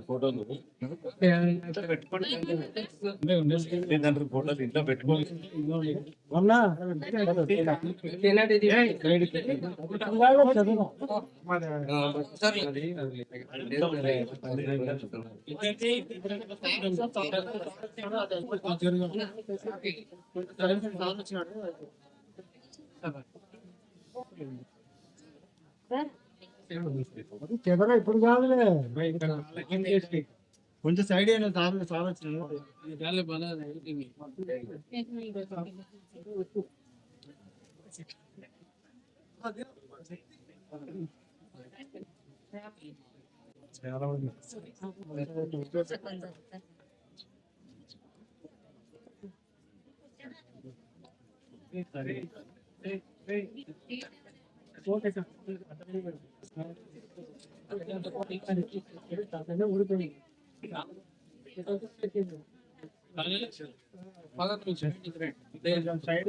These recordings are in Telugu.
ఫోటోలు ఇంట్లో పెట్టుకోవాలి. చెదరా ఇప్పుడు కాదులే కొంచెం సైడ్ అయినా చాలా చాలా ఓకే సార్ ఊడిపోయింది సైడ్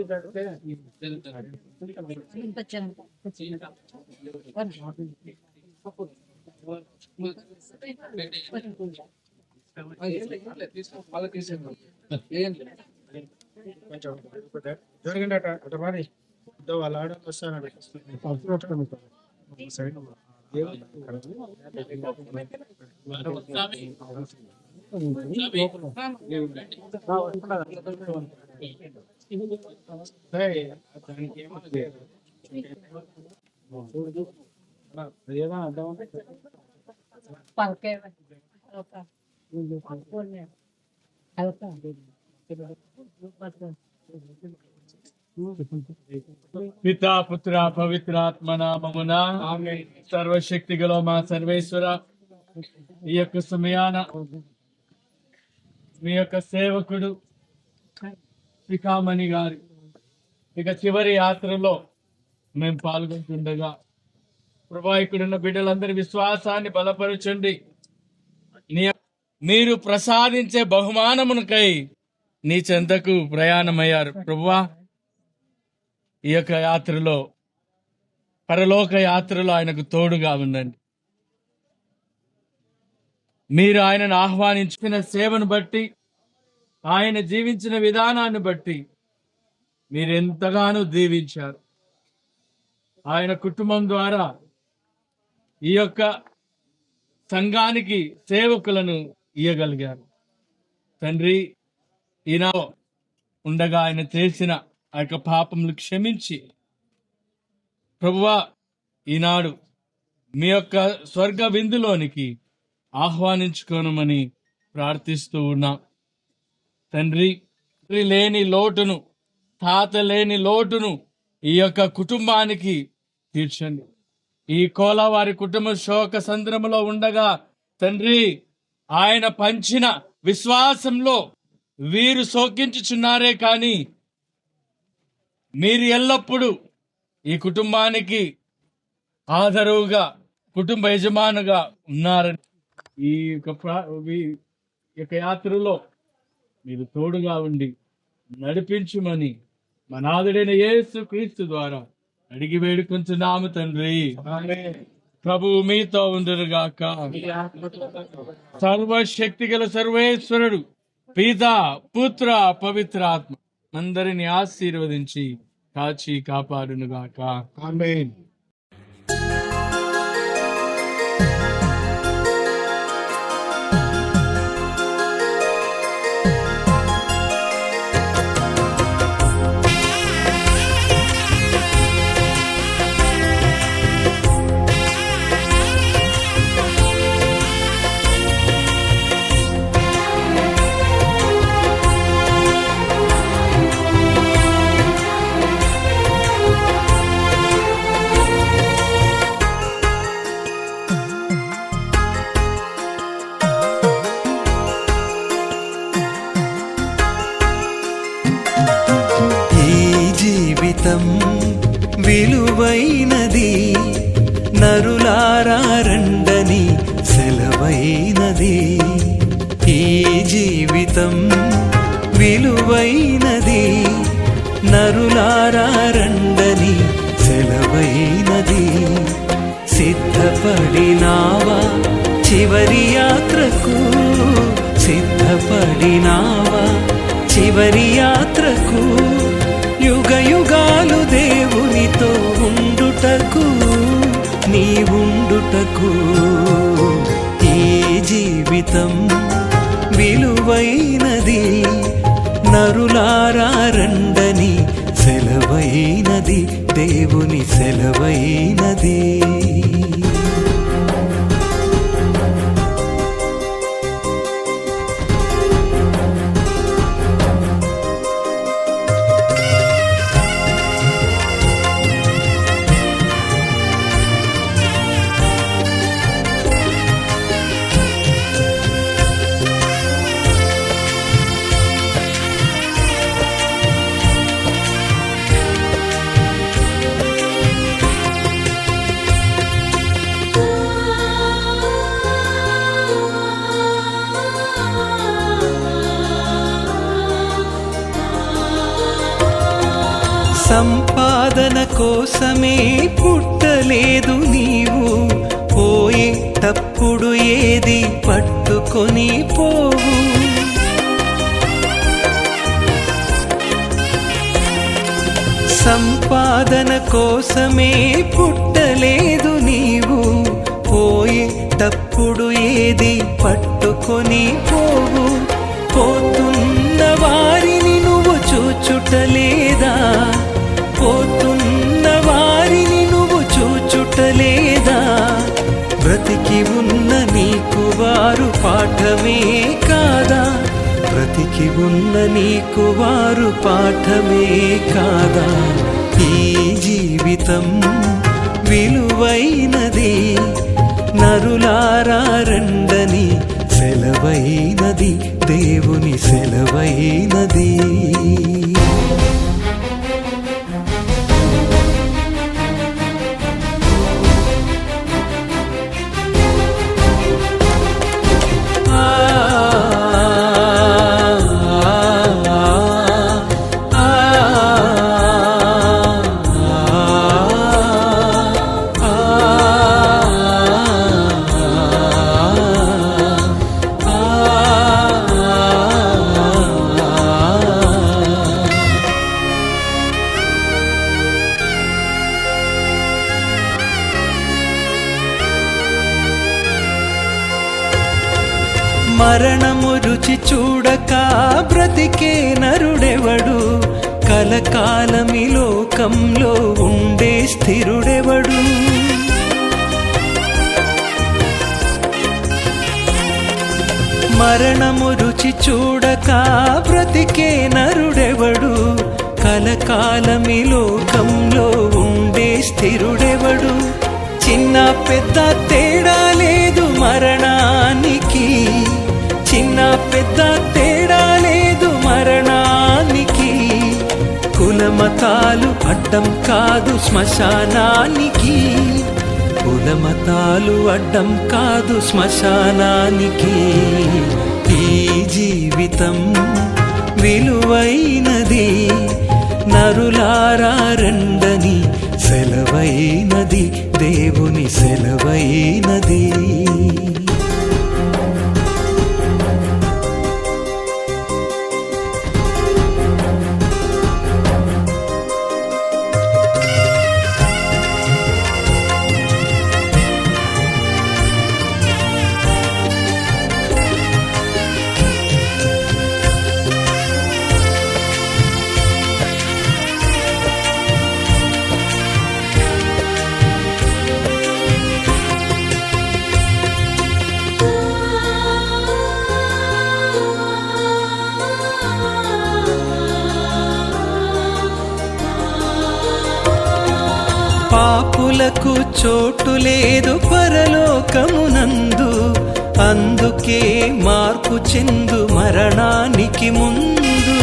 జరిగింది అట మరి వాళ్ళ ఆడ వస్తానండి సైడ్ పితా పుత్ర పవిత్రాత్మ నామమున సర్వశక్తి గల మా సర్వేశ్వర, ఈ యొక్క సమయాన మీ యొక్క సేవకుడు పికామణి గారి ఇక చివరి యాత్రలో మేము పాల్గొంటుండగా ప్రభా, ఇక్కడున్న బిడ్డలందరి విశ్వాసాన్ని బలపరచండి. మీరు ప్రసాదించే బహుమానమునకై నీ చెంతకు ప్రయాణమయ్యారు ప్రభువా. ఈ యొక్క యాత్రలో, పరలోక యాత్రలో ఆయనకు తోడుగా ఉండండి. మీరు ఆయనను ఆహ్వానించిన సేవను బట్టి, ఆయన జీవించిన విధానాన్ని బట్టి మీరెంతగానో దీవించారు. ఆయన కుటుంబం ద్వారా ఈ యొక్క సంఘానికి సేవకులను ఇయ్యగలిగారు. తండ్రి, ఈనాడు ఉండగా ఆయన చేసిన ఆ యొక్క పాపములు క్షమించి ప్రభువా, ఈనాడు మీ యొక్క స్వర్గ విందులోనికి ఆహ్వానించుకోనమని ప్రార్థిస్తూ ఉన్నాం. తండ్రి, లేని లోటును, తాత లేని లోటును ఈ యొక్క కుటుంబానికి తీర్చండి. ఈ కోలవారి కుటుంబ శోక సంద్రములో ఉండగా తండ్రి, ఆయన పంచిన విశ్వాసంలో వీరు శోకించుచున్నారే కానీ మీరు ఎల్లప్పుడూ ఈ కుటుంబానికి ఆదరువుగా, కుటుంబ యజమానుగా ఉన్నారని ఈ యొక్క యాత్రలో మీరు తోడుగా ఉండి నడిపించుమని మనాథుడైన యేసు క్రీస్తు ద్వారా అడిగి వేడుకుంటున్నాము తండ్రి. ప్రభువు మీతో ఉండునుగాక. సర్వశక్తి గల సర్వేశ్వరుడు పితా పుత్ర పవిత్రాత్మ అందరిని ఆశీర్వదించి కాచి కాపాడునుగాక. ఆమేన్. విలువైనది, నరులారా రండని సెలవైనది. ఈ జీవితం విలువైనది, నరులారా రండి సిద్ధపడినావా చివరి యాత్రకు, సిద్ధపడినావా చివరి యాత్రకు, యుగ యుగాలు దేవునితో ఉండుటకు, నీ ఉండుటకు. ఈ జీవితం విలువైనది, నరులారా రండని సెలవైనది, దేవుని సెలవైనది. సంపాదన కోసమే పుట్టలేదు నీవు, పోయేటప్పుడు ఏది పట్టుకొని పోవు. సంపాదన కోసమే పుట్టలేదు నీవు, పోయేటప్పుడు ఏది పట్టుకొని పోవు. పోతున్న వారిని నువ్వు చూచుటలేదా, పోతున్న వారిని నువ్వు చూచుటలేదా. బ్రతికి ఉన్న నీకు వారు పాఠమే కాదా, బ్రతికి ఉన్న నీకు వారు పాఠమే కాదా. ఈ జీవితం విలువైనది, నరులారా రండని సెలవైనది, దేవుని సెలవైనది. మరణము రుచి చూడక బ్రతికే నరుడెవడు, కలకాలమి లోకంలో ఉండే స్థిరుడెవడు. మరణము రుచి చూడక బ్రతికే నరుడెవడు, కలకాలమి లోకంలో ఉండే స్థిరుడెవడు. చిన్న పెద్ద తేడా లేదు మరణానికి, చిన్న పెద్ద తేడా లేదు మరణానికి. కులమతాలు అడ్డం కాదు శ్మశానానికి, కులమతాలు అడ్డం కాదు శ్మశానానికి. ఈ జీవితం విలువైనది, నరులారా రండని సెలవైనది, దేవుని సెలవైనది. పాపులకు చోటు లేదు పరలోకమునందు, అందుకే మార్పు చెందు మరణానికి ముందు.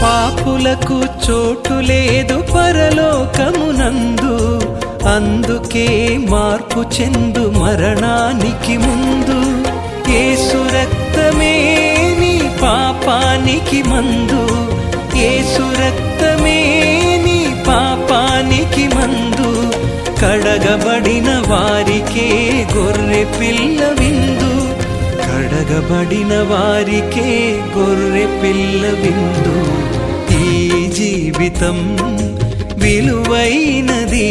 పాపులకు చోటు లేదు పరలోకమునందు, అందుకే మార్పు చెందు మరణానికి ముందు. యేసు రక్తమే నీ పాపానికి మందు, యేసు రక్తమే నీ నందు కడగబడిన వారికే గొర్రె పిల్ల విందు, కడగబడిన వారికే గొర్రె పిల్ల విందు. ఈ జీవితం విలువైనది,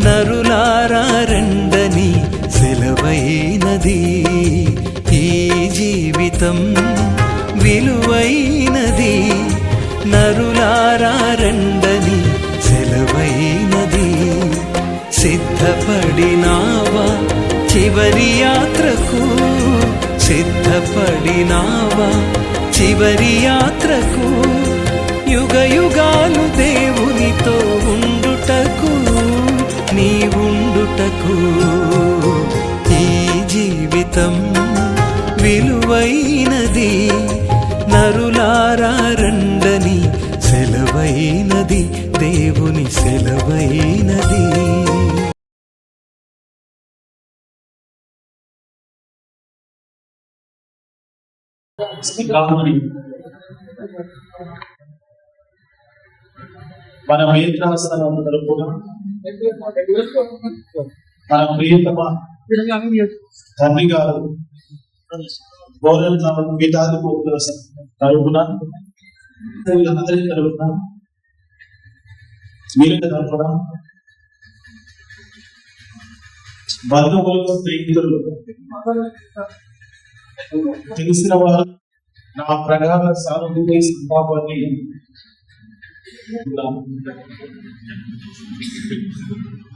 నరులారా రండని సెలవైనది. ఈ జీవితం విలువైనది, నరులారా రండని సెలవైనది. సిద్ధపడినావా చివరి యాత్రకు, సిద్ధపడినావా చివరి యాత్రకు, యుగ యుగాలు దేవునితో ఉండుటకు, నీవుండుటకు. ఈ జీవితం విలువైనది, నరులారా రండని సెలవైనది, దేవుని సెలవైనది. మన మేత్రాసనం తరపున మన ప్రియతమ తండ్రి గారు గౌరవ గీతాధిపతుల తరపున అందరి తరపున వీళ్ళ తరపున బంధువులు స్నేహితులు తెలిసిన వారు నా ప్రగాఢ సానుభూతి సంతాపాన్ని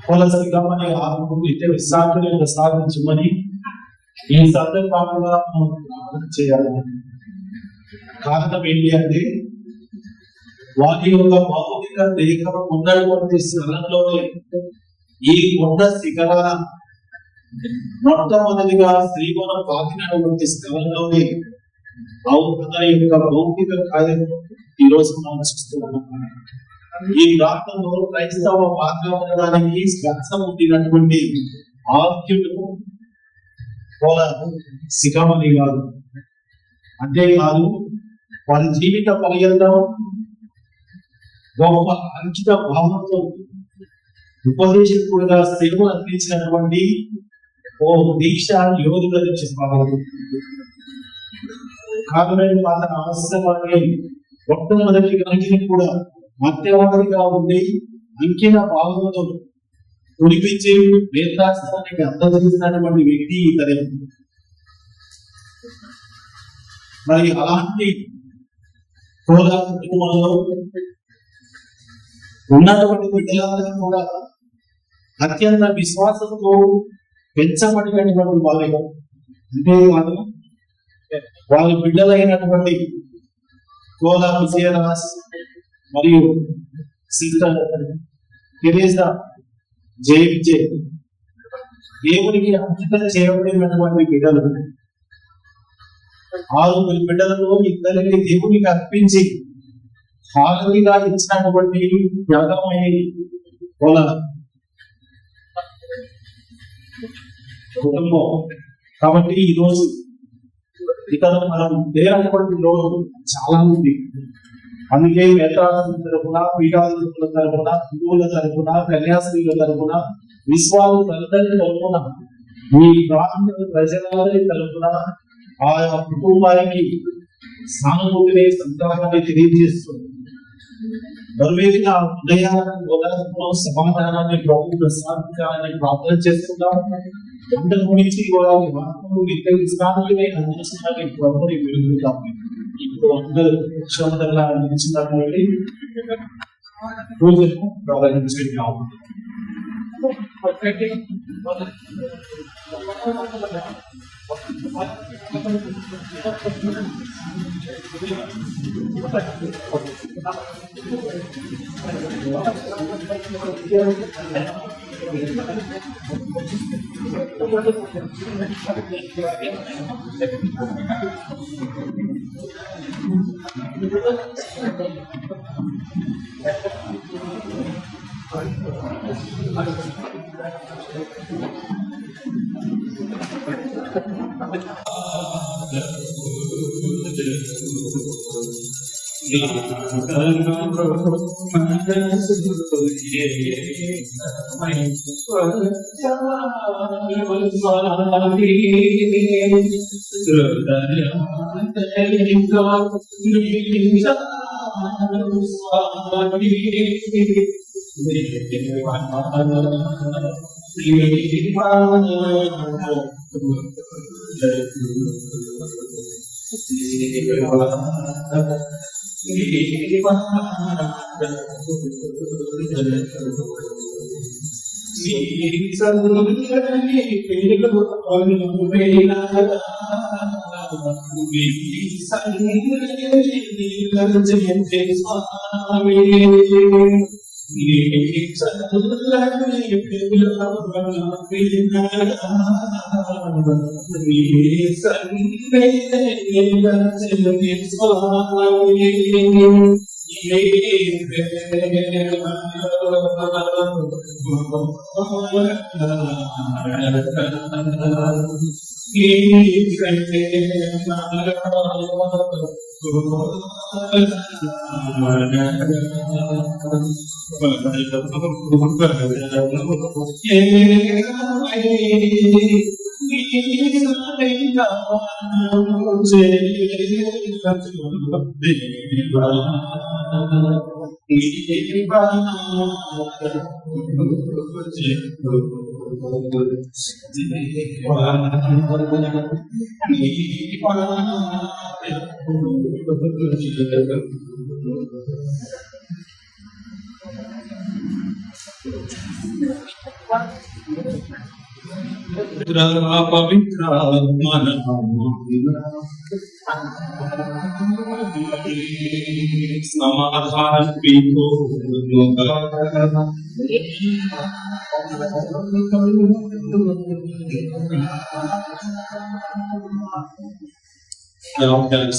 కొలసరిగామని విశ్రాంతిని సాధించమని ఈ సందర్భంగా చేయాలి. కారణం ఏంటి అంటే వారి యొక్క భౌతిక దేహం ఉన్నటువంటి స్థలంలోనే ఈ కొండ శిఖరాల మొట్టమొదటిగా శ్రీకోణం పాకినటువంటి స్థలంలోనే అతని యొక్క భౌతిక కార్యం ఈ రోజు మనం చూస్తున్నాం. ఈ ప్రాంతంలో క్రైస్తవ వాతావరణానికి స్పర్శ ఉండినటువంటి ఆద్యుడు శిఖమణి గారు. అంతేకాదు వారి జీవిత పర్యంతం గొప్ప అంకిత భావంతో ఉపదేశకుడుగా సేవలు అందించినటువంటి ఓ దీక్ష యోధులని చెప్పాలి. కారణమైన అతని అవసరమని మొట్టమొదటి గంటని కూడా మధ్యవర్తిగా ఉండి అంకిత భావంతో ఉడిపించి వేదాస్తానికి అందజేసినటువంటి వ్యక్తి ఇతరే. మరి అలాంటి హోదా కుటుంబంలో ఉన్నటువంటి బిడ్డలందరూ కూడా అత్యంత విశ్వాసంతో పెంచబడినటువంటి వాళ్ళే. అంతేకాదు వాళ్ళ బిడ్డలైనటువంటి కోలా విజయరాజ్ మరియు సిస్టర్ తెరేసా జయ దేవునికి అంకితం చేయబడినటువంటి బిడ్డలు. 6 బిడ్డలలో ఇద్దరికి దేవునికి అర్పించి హారతిగా ఇచ్చినటువంటి త్యాగమయ్యి కోలా కుటుంబం. కాబట్టి ఈ రోజు ఇక్కడ మనం లేనటువంటి రోజు చాలా ఉంది. అందుకే మేత్రాల తరపున, పీఠాధిపతుల తరపున, హిందువుల తరపున, కన్యాస్త్రీల తరపున, విశ్వాసులందరి తరపున, మీ ప్రాంత ప్రజలందరి తరపున ఆ కుటుంబానికి సానుభూతిని సంతానాన్ని తెలియజేస్తుంది. బరువేదిన ఉదయాలను సమాధానాన్ని ప్రభు ప్రసాదించాలని ప్రార్థన చేస్తున్నాం. అందరి గురించి విశ్రాంతిని అందించడానికి ప్రభుని విరుగుతాం. ఇప్పుడు అందరూ క్షమతగా అందించినటువంటి పూజను ప్రారంభించుకుంటాం.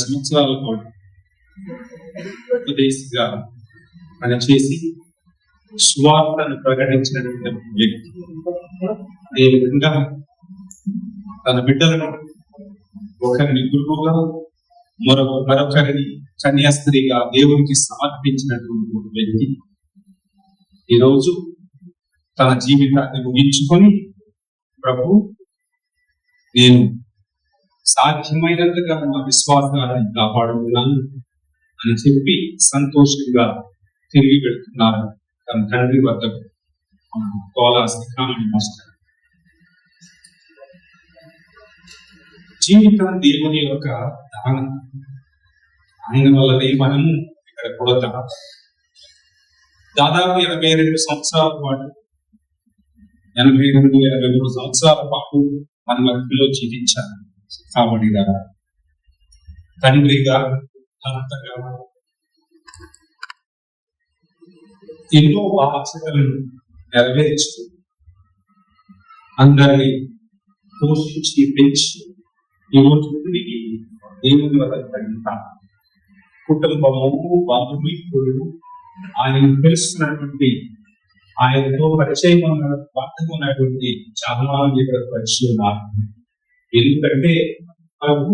సంవత్సరాల పాటు ఉపదేశిగా పనిచేసి స్వార్థను ప్రకటించినటువంటి వ్యక్తి ఏ విధంగా తన బిడ్డలను ఒకరిని గురువుగా మరొకరిని కన్యాస్త్రీగా దేవునికి సమర్పించినటువంటి ఒక వ్యక్తి ఈరోజు తన జీవితాన్ని ముగించుకొని ప్రభు నేను సాధ్యమైనంతగా నా విశ్వాసాన్ని కాపాడుతున్నాను అని చెప్పి సంతోషంగా తిరిగి వెళ్తున్నారు తన తండ్రి వద్దకు. జీవితం దేవుని యొక్క దానం. ఆయన వల్లనే మనము ఇక్కడ కొడతాం. దాదాపు 82 సంవత్సరాల పాటు 82-83 సంవత్సరాల పాటు మన మధ్యలో జీవించారు. కాబట్టి తండ్రిగా భర్తగా ఎన్నో బాధ్యతలను నెరవేర్చు అందరినీ పోషించి పెంచి ఈరోజు దేవుని వల్ల కుటుంబము బంధుమిత్రులు ఆయన తెలుస్తున్నటువంటి ఆయనతో పరిచయం ఉన్నటువంటి చాలా మంది ఇక్కడ పరిచయం ఉన్నారు. ఎందుకంటే ప్రభు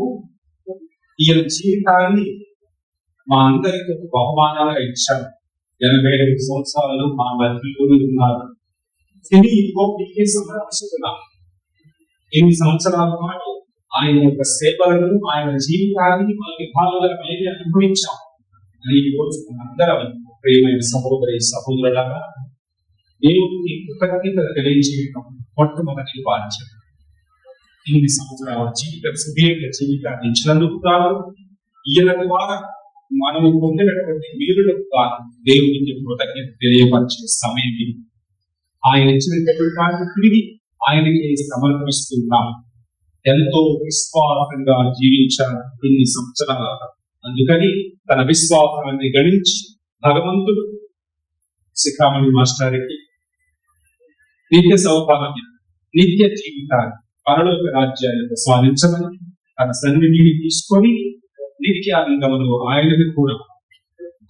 ఈయన జీవితాన్ని మా అందరికి ఒక బహుమానాలుగా ఇచ్చారు. 82 సంవత్సరాలు మా మధ్యలోనే ఉన్నారు. తిరిగి ఇంకొకటికే సమర్పిస్తున్నాం. 8 సంవత్సరాల పాటు ఆయన యొక్క సేవలను ఆయన జీవితాన్ని మన విభాగాల మీద అనుభవించాం. అని ఈరోజు మనందరం ప్రియమైన సహోదరి సహోదరులాగా దేవుడికి కృతజ్ఞత తెలియజేయడం మొట్టమొదటి బాధ్యత. 8 సంవత్సరాల సుదీర్ఘ జీవితాన్ని ఇచ్చినందుకు ఈయన ద్వారా మనము పొందినటువంటి వీరులకు దేవునికి కృతజ్ఞత తెలియపరిచే సమయం ఇది. ఆయన ఇచ్చినటువంటి తిరిగి ఆయనకి సమర్పిస్తున్నాం. ఎంతో విశ్వాసంగా జీవించారు 8 సంవత్సరాల. అందుకని తన విశ్వాసాన్ని గణించి భగవంతుడు శిఖామణి మాస్టర్కి నిత్య సౌభాగ్యం, నిత్య జీవితాన్ని, పరలోక రాజ్యాన్ని ప్రసాదించమని తన సన్నిధిని తీసుకొని నిత్యానందములో ఆయనకు కూడా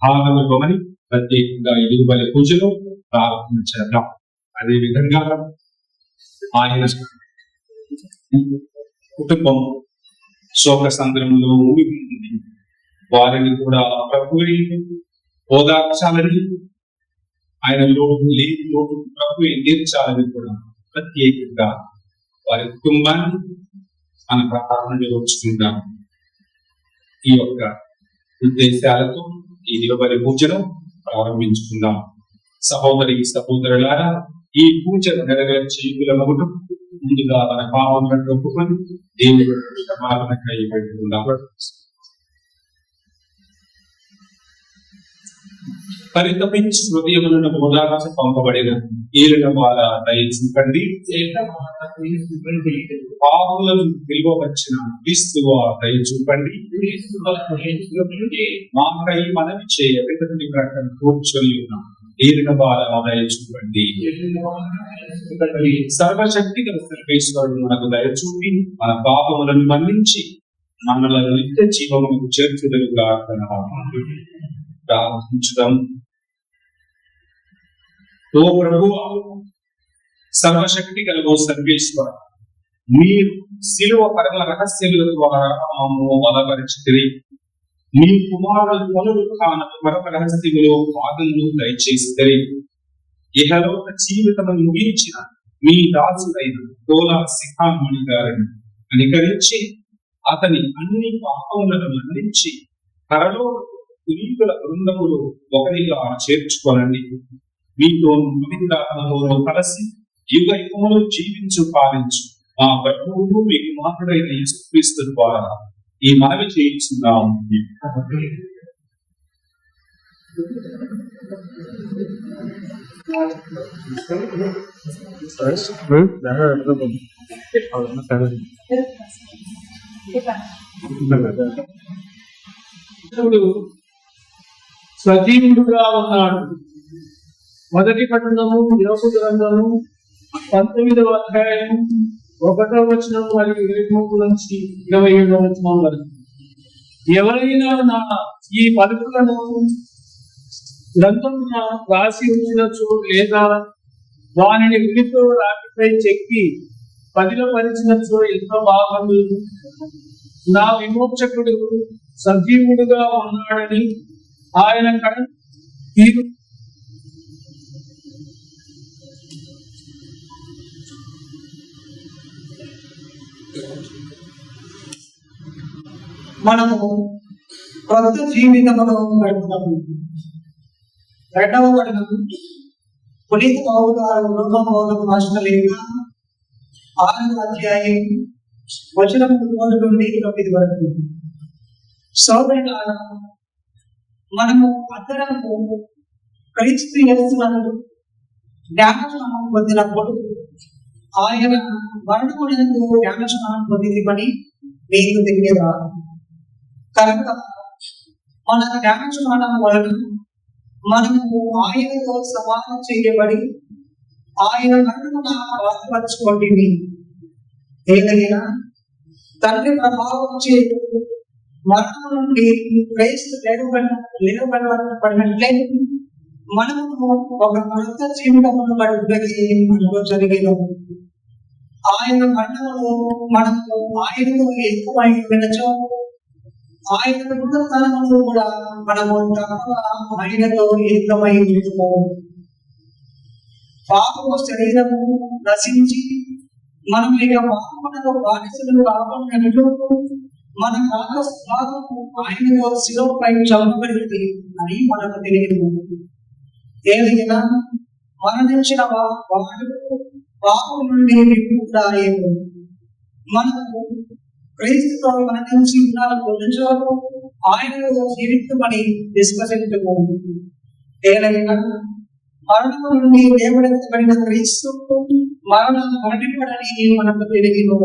భాగం ఇవ్వమని ప్రత్యేకంగా ఎదురుబలి పూజలో ప్రారంభం చేద్దాం. అదేవిధంగా ఆయన కుటుంబం శోక సంద్రంలో ఊగిపోతుంది. వారిని కూడా ప్రభువే ఓదార్చాలని, ఆయన లేని లోటు ప్రభువే తీర్చాలని కూడా ప్రత్యేకంగా వారి కుటుంబాన్ని మన ప్రార్థనలో ఉంచుకుందాం. ఈ యొక్క ఉద్దేశాలతో ఈ నిలబడి పూజను ప్రారంభించుకుందాం. సహోదరి సహోదరులారా, ఈ పూజను నెరవేర్చేయుల మగుడు ముందుగా మన పాపములను ఒప్పుకొని దేవుడు క్షమాపణకై పెట్టుకుందాం. పరితపించి హృదయములను ఓదార్చ పంపబడిన ఏలిన వార దయచూపండి. పాపులను పిలువవచ్చిన క్రీస్తువ దయచూపండి. మాకై మనవి చేయ వెతని ప్రకటన కూర్చొని ఉన్నాం. ఏలిన వార దయచూపండి. సర్వశక్తి గల సర్వేశ్వరుడు మనకు దయచూపి మన పాపములను మన్నించి మనలను నిత్య జీవమునకు చేర్చుదలుగా ప్రార్థించుదాం. ఓ ప్రభువా, సర్వశక్తి గల సర్వేశ్వర, మీరు శిలువ పరమ రహస్యముల ద్వారా మమ్మల్ని బలపరిచితిరి. మీ కుమారుడు పునరుత్థాన పరమ రహస్యములో భాగమును దయచేసితిరి. ఇహలోక జీవితము ముగించిన మీ దాసుడైన తోలా శిఖామణి గారిని కనికరించి అతని అన్ని పాపములను మన్నించి పరలోక పునీతుల బృందములు ఒకరిగా చేర్చుకోనండి. మీతో పవిత్రాత్మతో కలిసి యుగ యుగములు జీవించు పాలించు మా ప్రభువు మీ కుమారుడైన యేసుక్రీస్తు ద్వారా ఈ మనవి చేయించున్నాము. సజీవుడుగా ఉన్నాడు. మొదటి పట్టణము యోబు గ్రంథము 19వ అధ్యాయం 1వ వచనం మరియు 23 నుంచి 27వ వచనం వరకు. ఎవరైనా నా ఈ పలుకులను గ్రంథమున రాసి ఉంచినచో లేదా వానిని విడితో రాతిపై చెక్కి పదిలపరిచినచో ఎంతో బాగుంది. నా విమోచకుడు సజీవుడుగా ఉన్నాడని ఆయన కడ తీరు మనము కొత్త జీవితంలో గడుపుతాము. 2వ వచనం పునీత పౌలు గారు లోకబోధకు రాష్ట్రలేఖ 6వ అధ్యాయం వచనం 1 నుండి 9 వరకు. సోదరులారా, మనము అందరము క్రీస్తు యేసునందు జ్ఞానస్నానం పొందినప్పుడు ఆయన మరణమునందు జ్ఞానస్నానం పొందిందని మీకు తెలియదా? కనుక మన జ్ఞానస్నానం వలన మనము ఆయనతో సమానం చేయబడి ఆయన మరణమున బాధపరచుకోండి. ఏదైనా తండ్రి ప్రభావం చే మరణం నుండి క్రీస్తు లేవబడినట్లే మనము ఒక కొత్త జీవితమును గడుపుటకి మనలో జరిగేది. ఆయన మరణమును మనము ఆయనతో ఎక్కువై వినచో ఆయన పునరుత్థానమును కూడా మనము తప్పక ఆయనతో ఏకమై ఉంటున్నాము. పాపము శరీరము నశించి మనం ఇక పాపమునకు బానిసలు కాకుండా మన పాప స్వభావము ఆయనతో శిలువపై చంపబడింది అని మనకు తెలియదు. ఏదైనా మరణించిన వాడు పాపం నుండి విముక్తుడయ్యాడు. మనము క్రీస్తుతో మరణించి ఉన్న ఆయనలో జీవితమని విశ్వసించము. ఏదైనా మరణం నుండి లేవనెత్తబడిన క్రీస్తు మరణం మరణింపడని మనకు తెలియదు.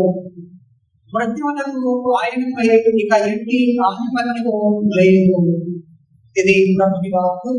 మృత్యువులకు ఆయనపై ఇక ఎట్టి ఆధిపత్యము లేదు. ఇది ప్రభుని వాక్కు.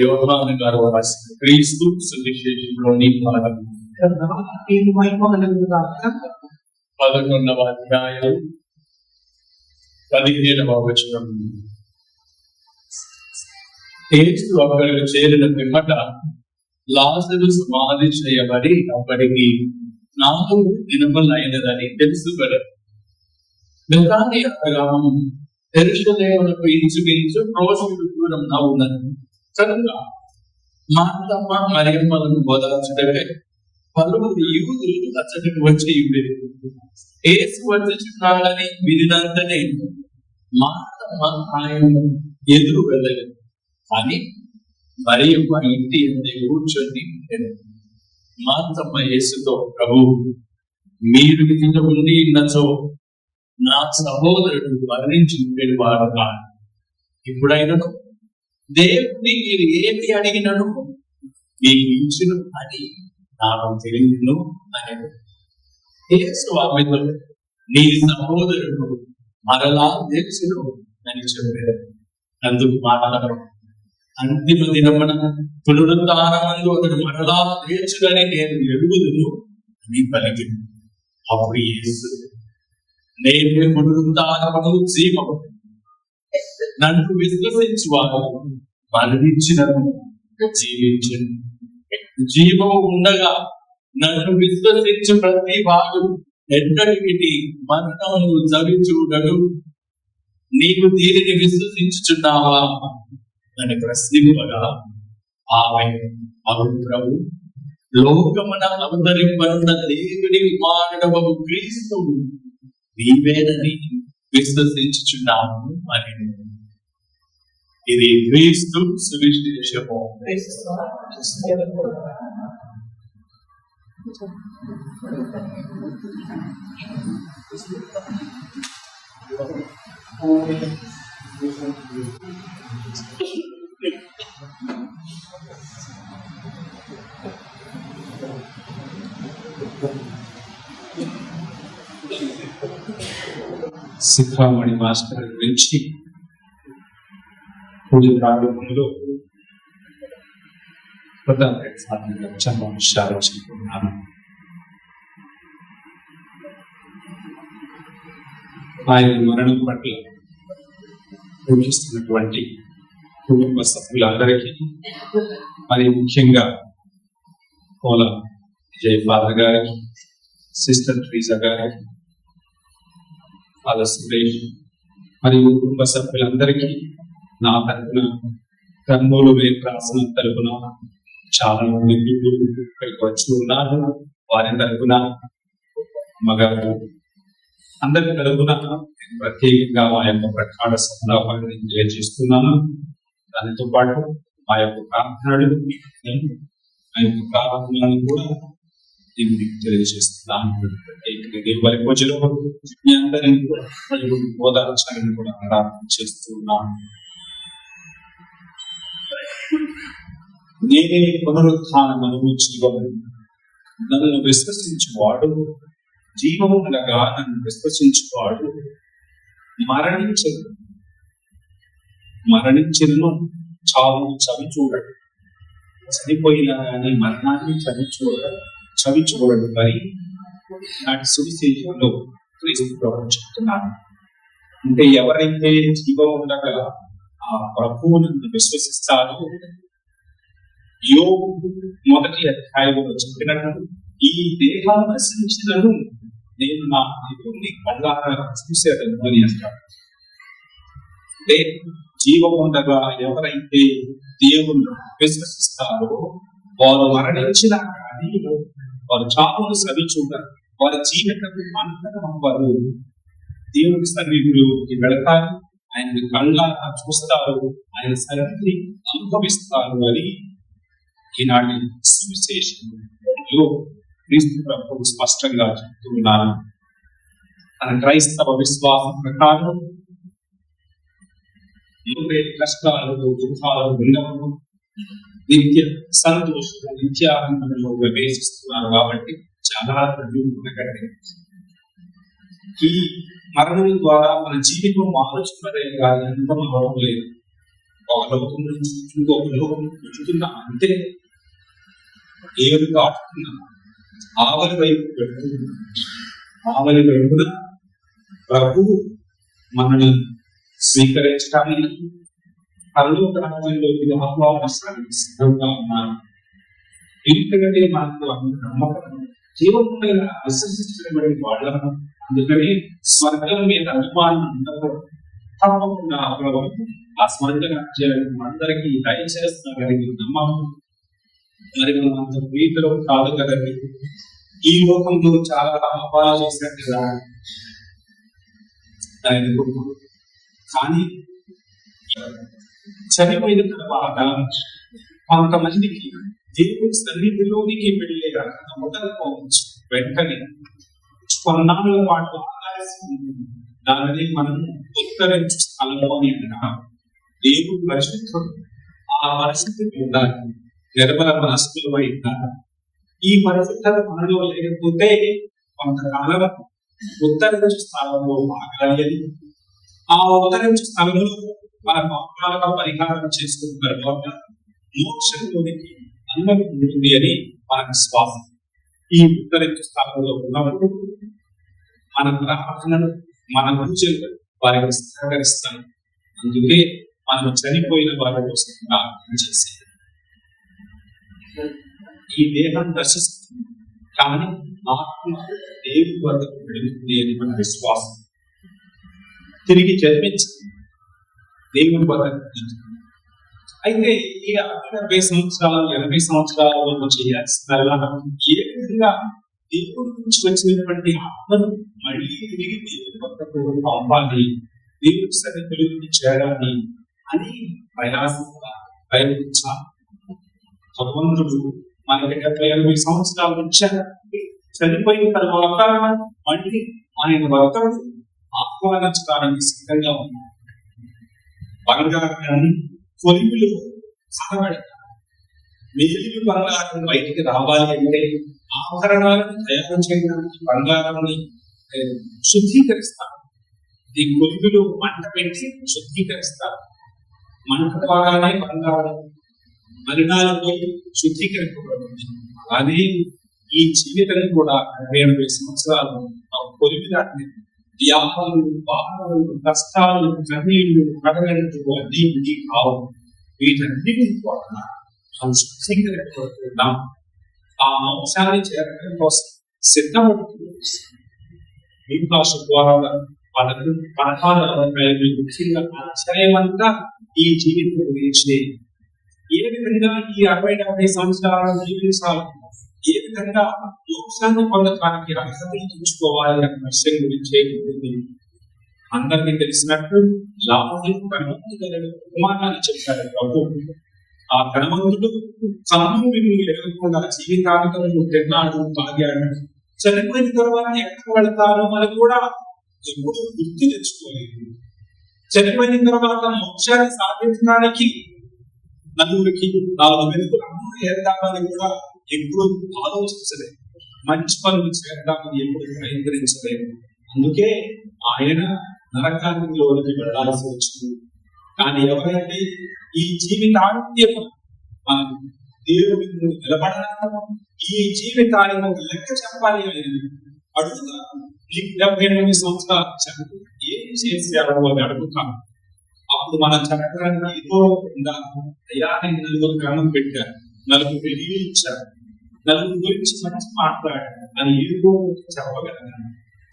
యోహాను గారు రాసిన క్రీస్తు సువిశేషంలోని భాగం 11వ అధ్యాయం 17వ వచనం. యేసు అక్కడికి చేరిన పిమ్మట లాజరు సమాధి చేయబడి అప్పటికి 4 దినములైనదని తెలుసుకొనెను. బెతానియ గ్రామం యెరూషలేమునకు ఇంచుమించు క్రోశముల దూరంన ఉన్నది కనుక మార్తమ్మ మరియమ్మలను బోధరించుటకై పలువురు యూదులు అచ్చటికి వచ్చి ఉండేది. యేసు వచ్చుచున్నాడని వినినంతనే మార్తమ్మ ఆయనను ఎదురు వెళ్ళలేదు. కానీ మరియమ్మ ఇంటి అందే కూర్చొని ఉండేది. మార్తమ్మ యేసుతో, ప్రభు, మీరు ఇంత ఉండి ఉన్నచో నా సహోదరుడు మరణించి ఉండేవాడు కాదు. ఇప్పుడైనను దేవుని మీరు ఏది అడిగినను మీకు ఇచ్చును అని నాకు తెలియను అని. యేసు ఆమెతో, నీ సహోదరుడు మరలా లేచును అని చెప్పారు. అందుకు మాట్లాడరు, అంతిమ దినమున పునరుద్ధానమందు అతడు మరలా లేచునని నేను ఎరుగుదును అని పలికింది. అప్పుడు యేసు, నేను పునరుద్ధానము జీవము, నన్ను విశ్వసించువాడు మరణించినను జీవించను. జీవము ఉండగా నన్ను విశ్వసించు ప్రతి వాడు ఎన్నటికి మరణము జవించుడను. నీవు దీనిని విశ్వసించుచున్నావా అని ప్రశ్నింపగా ఆమె, అవును ప్రభు, లోకమున అవతరింపనున్న దేవుని కుమారుడవగు క్రీస్తు నీవేనని విశ్వసించుచున్నాము అని. ఇది క్రీస్తు సువిశేషము. శిఖామణి మాస్టర్ గురించి పూజ ప్రారంభంలో చాలా విషయాలు చెప్పుకున్నాను. ఆయన మరణం పట్ల పూజిస్తున్నటువంటి కుటుంబ సభ్యులందరికీ, మరి ముఖ్యంగా పోల విజయ్ ఫాదర్ గారికి, సిస్టర్ ట్రీజా గారికి, ఫాదర్ సురేష్ మరియు కుటుంబ సభ్యులందరికీ నా తరఫున, కర్నూలు వేత్రాసన తరఫున చాలా మంది ఇక్కడికి వచ్చి ఉన్నారు. వారి తరఫున అమ్మగారు అందరి తరఫున ప్రత్యేకంగా మా యొక్క ప్రకార సందర్భాన్ని తెలియజేస్తున్నాను. దానితో పాటు మా యొక్క ప్రార్థనలు, మా యొక్క ప్రార్థనలను కూడా నేను మీకు తెలియజేస్తున్నాను. దేవుని పూజలో మీ అందరినీ ఓదార్చాలని కూడా ప్రార్థన చేస్తున్నాను. నేనే పునరుత్థానము జీవము, నన్ను విశ్వసించువాడు జీవము అనగా నన్ను విశ్వసించువాడు మరణించను చావు చవి చూడడు. చనిపోయినా కానీ మరణాన్ని చవి చూడడు. మరి నాటి సువిశేషంలో క్రీస్తు ప్రభువు చెప్తున్నారు. అంటే ఎవరైతే జీవం ఉండగా ఆ ప్రభువును విశ్వసిస్తారో, యోబు మొదటి అధ్యాయంలో చెప్పినట్టు ఈ దేహం నశించినను నేను నా దేవుని కళ్ళారా చూసేదను అని అంటాడు. అంటే జీవం ఉండగా ఎవరైతే దేవుణ్ణి విశ్వసిస్తారో వారు మరణించిన కానీ వారు చావును శ్రమించుంటారు. వారి జీవితం అంతటా వారు దేవుని సన్నిధిలోకి వెళతారు, ఆయన కళ్ళారా చూస్తారు, ఆయన సన్నిధిని అనుభవిస్తారు అని ఈనాటి సువిశేషంలో క్రీస్తు ప్రభువు స్పష్టంగా చెప్తున్నారు. మన క్రైస్తవ విశ్వాసం ప్రకారం కష్టాలు దుఃఖాలు ఉండవు, నిత్య సంతోషం నిత్యానందంలో ప్రవేశిస్తున్నారు. కాబట్టి చాలా ఈ మరణం ద్వారా మన జీవితం మారుచున్నదే కానీ అందం అవడం లేదు. ఒక లోకం నుంచి ఇంకొక లోకం చుట్టున్నా అంతే, ఏడు దాటుతున్నా ఆవలి వైపు పెడుతున్నా, ఆవలి వైపున ప్రభు మనల్ని స్వీకరించడానికి పరలోక రాజ్యంలోకి ఆహ్వానించడానికి సిద్ధంగా ఉన్నారు. ఎందుకంటే మనకు నమ్మకం జీవమైన విశ్వసించబడి వాళ్ళను, అందుకని స్వర్గం మీద అభిమానం ఉండదు. తప్పకుండా ఆ స్వర్గ రాజ్యాన్ని అందరికీ దయచేస్తారని నమ్మకం. మరి మనం అంత వీటిలో కాదు కదండి. ఈ లోకంలో చాలా పాపాలు చేసినట్టుగా కానీ చనిపోయిన తర్వాత కొంతమందికి దేవుని సన్నిధిలోనికి వెళ్ళే మొదలుకోవచ్చు. వెంటనే కొన్నాళ్ళ పాటు దానిని మనం ఉత్తరించు స్థలంలో దేవుడు పరిశుద్ధుడు. ఆ పరిస్థితి ఉండాలి, నిర్మల మనస్సులో ఉండాలి. ఈ పరిశుద్ధత మనలో లేకపోతే కొంతకాలం ఉత్తరించు స్థలంలో ఆగాలి. ఆ ఉత్తరించు స్థలంలో మన పాపాలను పరిహారం చేసుకున్న తర్వాత మోక్షంలోనికి అనుమతి ఉంటుంది అని మన విశ్వాసం. ఈ ఉత్తరించు స్థలంలో ఉన్నప్పుడు మన ప్రార్థనలు, మన పూజలు వారికి సహకరిస్తాం. అందుకే మనం చనిపోయిన వారి కోసం ప్రార్థన చేసి ఈ దేహం దర్శిస్తుంది, కానీ ఆత్మ దేవుని వద్దకు వెళుతుంది అని మన విశ్వాసం. తిరిగి జన్మించింది దేవుని వద్దకు. అయితే ఈ 70 సంవత్సరాలు 80 సంవత్సరాలు చేయాల్సిన ఏ విధంగా దేవుడి నుంచి వచ్చినటువంటి ఆత్మను మళ్ళీ తిరిగి దేవుని వద్దకు పంపాలి, దేవుడి సన్నిధిలోకి చేరాలి అని ప్రయాసంగా ప్రయత్నించాలి. భగవంతుడు మనకి 70-80 సంవత్సరాల నుంచి చనిపోయిన తర్వాత మళ్ళీ ఆయన వద్దకు ఆహ్వానించడానికి సిద్ధంగా ఉన్నారు. బంగారాన్ని కొలిమిలో సహబెడతారు. మేలు బంగారం బయటికి రావాలి అంటే ఆభరణాలను తయారు చేయడానికి బంగారాన్ని శుద్ధీకరిస్తారు. ఈ కొలిమిలో మంట పెట్టి శుద్ధీకరిస్తారు. మంట ద్వారానే బంగారం మలినాలతో శుద్ధీకరింపబడుతుంది. అలానే ఈ జీవితం కూడా 80 సంవత్సరాలు కొలిమి దాటిన వ్యాపారాలు, బాధలు, కష్టాలు, కన్నీళ్లు, కడగంటూ అన్ని ఇది కావు. వీటన్నిటి ద్వారా మనం శుద్ధీకరింపబడుతున్నాం. ఆ మోక్షాన్ని చేరడం కోసం సిద్ధపడుతున్నాం. ద్వారా వాళ్ళకు 16 ముఖ్యంగా ఆశ్చర్యమంతా ఈ జీవితం గురించి ఏ విధంగా ఈ 60-70 సంవత్సరాలను జీవించాలి, ఏ విధంగా మోక్షాన్ని పొందడానికి రహస్యాన్ని చూసుకోవాలి అనే విషయం గురించి అందరికీ తెలిసినట్టు కుమారాన్ని చెప్పారు ప్రభు. ఆ ధనవంతుడు కన్నుని లేకుండా జీవితాంతము తిన్నాడు, తాగాడు. చనిపోయిన తర్వాత ఎక్కడ వెళతారో అని కూడా ఎప్పుడు గుర్తు తెచ్చుకోలేదు. చనిపోయిన తర్వాత మోక్షాన్ని సాధించడానికి నలుగురికి 4 వెలుగులు ఏర్దామని కూడా ఎప్పుడు ఆలోచించలేదు. మంచి పనులు చేద్దామని ఎప్పుడు ప్రయత్నించలేదు. అందుకే ఆయన నరకానికి వెళ్ళాల్సి వచ్చింది. కానీ ఎవరైతే ఈ జీవితాంత్యం మనం దేవుడి నిలబడాలి, ఈ జీవితాన్ని లెక్క చెప్పాలి అని అడుగుతా, నీకు 78 సంవత్సరాలు వచ్చాను, ఏం చేశారు అని అడుగుతాను. అప్పుడు మనం చెప్పడానికి ఏదో ఉండాలి. అయ్యా నేను నలుగురు కారణం పెట్టారు, నలుగురు ఇల్లు ఇచ్చారు, నలుగురు గురించి మంచి మాట్లాడారు అని ఏదో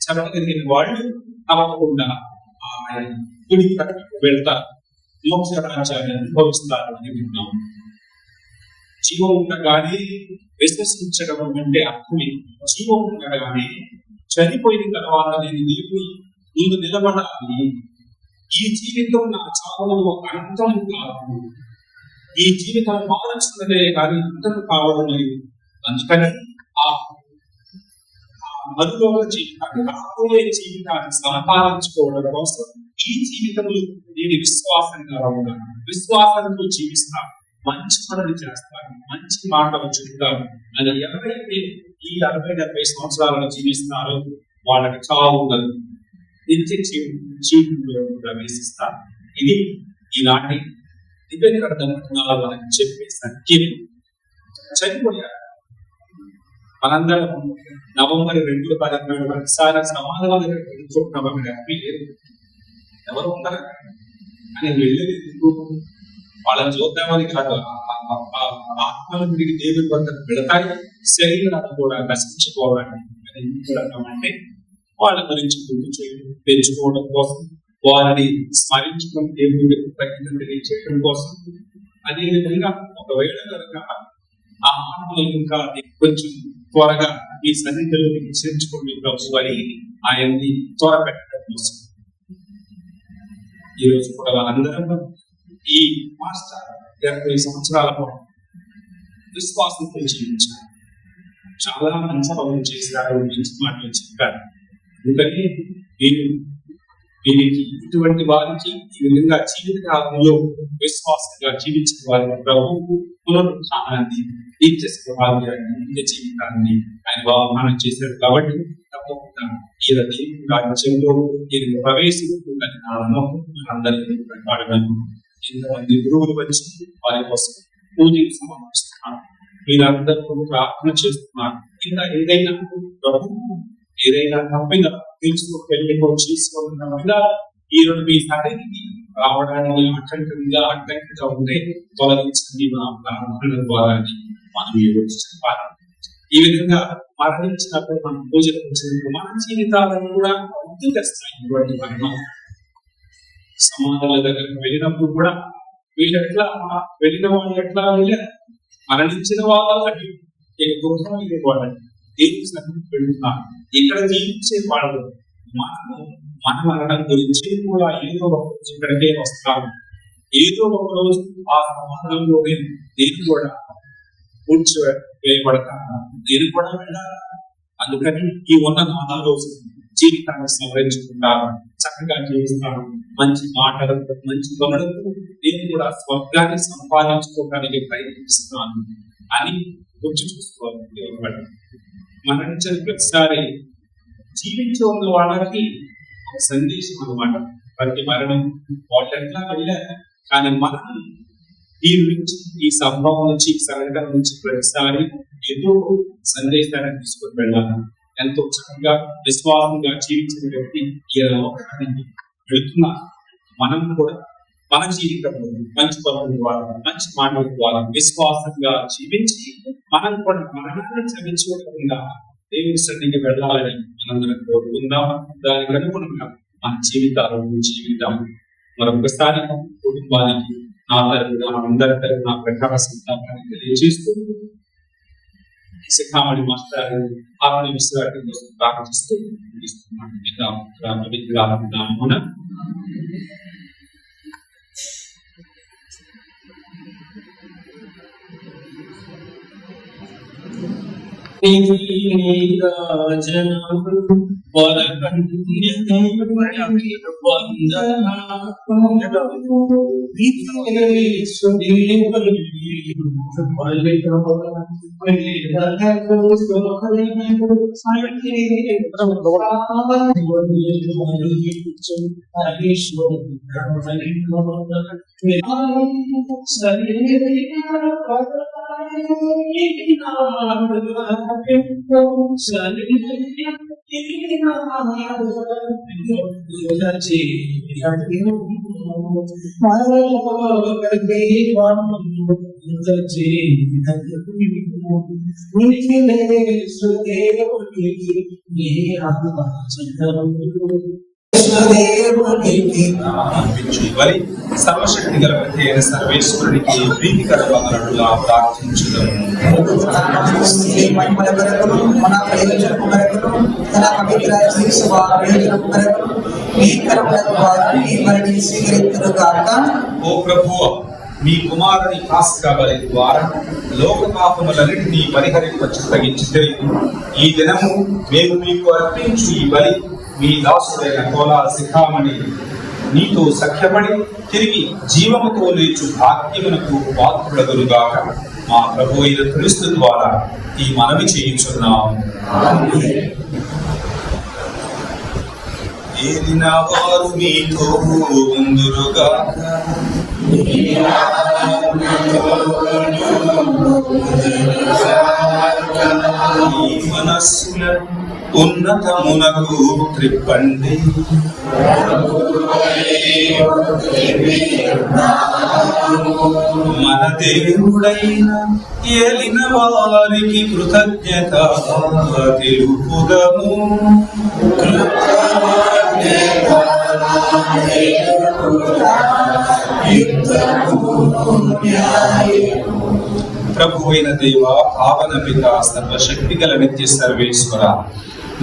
చెప్పగలిగిన వాళ్ళు తప్పకుండా ఆయన గుడి ప్రక్కకు వెళ్తారు, మోక్ష రాజ్యాన్ని అనుభవిస్తారు అని విన్నాం. జీవం ఉండగానే విశ్వసించడం అంటే అర్థమే, జీవం ఉండగానే చనిపోయిన తర్వాత నేను దేవుని ముందు నిలబడాలి, ఈ జీవితం నా చావులో అర్థం కాదు, ఈ జీవితం మారుస్తున్నదే కానీ అర్థం కావడం లేదు. అందుకని ఆ మరులోక జీవితాన్ని, రాబోయే జీవితాన్ని సంపాదించుకోవడం కోసం ఈ జీవితంలో నేను విశ్వాసంగా ఉన్నాను, విశ్వాసంతో జీవిస్తాను, మంచి పనులు చేస్తాను, మంచి మాటలు చెప్తాను అని ఎవరైతే ఈ 60-70 సంవత్సరాలను జీవిస్తారో వాళ్ళకి చావు ఉండదు, నిత్య జీవితంలో ప్రవేశిస్తారు. ఇది ఈనాటి దివ్యకర్తనాలు అని చెప్పే సత్యం. చనిపోయారు. మనందరం నవంబర్ 2017 ఒకసారి సమాధానం ఎవరు ఉన్నారు అని వెళ్ళేందుకు వాళ్ళని చూద్దామని కాదు, ఆత్మలు తిరిగి దేవుడి వద్ద వెళతాయి, శరీరాలు కూడా నశించుకోవాలంటే వాళ్ళ గురించి గుర్తు పెంచుకోవడం కోసం, వారిని స్మరించుకుని దేవుడి తెలియచేయడం కోసం. అదేవిధంగా ఒకవేళ కనుక ఆ ఆత్మలు ఇంకా కొంచెం త్వరగా ఈ సన్నిధిలో విశ్రమించుకోండి ప్రభు అని ఆయన్ని త్వర పెట్టడం కోసం ఈ రోజు కూడా వాళ్ళందరం ఈ మాస్టర్ 70 సంవత్సరాల పాటు విశ్వాసంతో జీవించారు, చాలా మంచి పనులు చేశారు, మంచి మాటలు చెప్పారు. అందుకని వీరికి ఇటువంటి వారికి ఈ విధంగా జీవిత కాలంలో విశ్వాసంగా జీవించిన వారికి ప్రభువు పునరుత్థానాన్ని, నిత్య జీవితాన్ని ఆయన వాగ్దానం చేశారు. కాబట్టి తప్పకుండా ఈ దేవుని రాజ్యంలో నేను ప్రవేశించుకుని అందరికీ ప్రకాడగలను. ఇంతమంది గురువులు వచ్చి వారి కోసం పూజలు సమర్పిస్తున్నారు, మీరందరూ ప్రార్థన చేస్తున్నారు. ఇంకా ఏదైనా ప్రభువు ఏదైనా తప్పిన తెలుసుకో పెళ్లికో చేసుకున్న ఈ రోజు మీ సరైనది రావడానికి అడ్డంకిగా ఉండే తొలగించండి మా ప్రార్థనల ద్వారా మనం ఈ రోజు చెప్పాలి. ఈ విధంగా మరణించినప్పుడు మనం పూజలు వచ్చినప్పుడు మన జీవితాలను కూడా అర్థం తెస్తాయి. మరణం సమాధానాల దగ్గరకు వెళ్ళినప్పుడు కూడా వీళ్ళు ఎట్లా వెళ్ళిన వాళ్ళు ఎట్లా వెళ్ళారు, మరణించిన వాళ్ళు అది గృహం వాళ్ళని దేవుని సన్నిధికి వెళ్తున్నారు. ఇక్కడ జీవించే వాళ్ళు మన మరణం గురించి కూడా ఏదో ఒక రోజు ఇక్కడికే వస్తాము, ఏదో ఒక రోజు ఆ సమాజంలోనే నేను కూడా కూర్చో వేయబడతాను, నేను కూడా వెళ్ళాలి. అందుకని ఈ ఉన్న 4 రోజులు జీవితాన్ని సంహరించుకుంటాను, చక్కగా జీవిస్తాను, మంచి మాటలు మంచి పనులకు నేను కూడా స్వర్గాన్ని సంపాదించుకోవడానికి ప్రయత్నిస్తున్నాను అని గుర్తు చూసుకోవాలి. మరణించిన ప్రతిసారి జీవించి ఉన్న వాళ్ళకి ఒక సందేశం అన్నమాట. ప్రతి మరణం వాళ్ళు ఎట్లా వెళ్ళారు, కానీ మనం దీని నుంచి, ఈ సంభవం నుంచి, ఈ సంఘటన నుంచి ప్రతిసారి ఏదో సందేశాన్ని తీసుకొని వెళ్ళాలి. ఎంతో చక్కగా విశ్వాసంగా జీవించిన వ్యక్తి ఈ లోకానికి వెళుతున్నారు. మనం కూడా మన జీవితంలో మంచి పనుల ద్వారా, మంచి మాటల ద్వారా విశ్వాసంగా జీవించి మనం కూడా మరణాన్ని చదివించుకోకుండా దేవుని సన్నిధికి వెళ్ళాలని మనందరం కోరుకుందాం. దానికి అనుగుణంగా మన జీవితాలను జీవితం. మరొకసారి కుటుంబానికి నా తరపున అందరి తరపున ప్రకార సంతాపాన్ని తెలియజేస్తూ శిఖామణి మాస్టర్ ఆత్మ విశ్రాంతి కోసం ప్రార్థిస్తూ నామమున వరి సర్వశక్తి గల ప్రతి అయిన సర్వేశ్వరుడికి ప్రీతికర వందనలుగా ప్రార్థించుదాము. మన ప్రయోజనము కొరకు తన పవిత్ర శ్రీసభ ప్రయోజనము కొరకు మీ కరములకు వారిని మరణి స్వీకరించుగాక. ఓ ప్రభువా, మీ కుమారుని పాస్కా బలి ద్వారా లోక పాపములన్నిటినీ పరిహరింప చిత్తగించితే ఈ దినము మేము మీకు అర్పించు ఈ బలి మీ దాసుడైన కోలా శిఖామణి నీతో సఖ్యపడి తిరిగి జీవముతో లేచు భాగ్యమునకు పాత్రులగునుగాక. మా ప్రభు అయిన క్రీస్తు ద్వారా ఈ మనవి చేయుచున్నాము. ఏలిన వారు మీతో ఉందురుగాక. ఈ మనస్సుల ఉన్నతమునకు త్రిప్పండి. మన దేవుడైన ఏలిన వారికి కృతజ్ఞత తెలుపుదము. ప్రభు అయిన దేవ, పావన పిత, సర్వశక్తి గల నిత్య సర్వేశ్వర,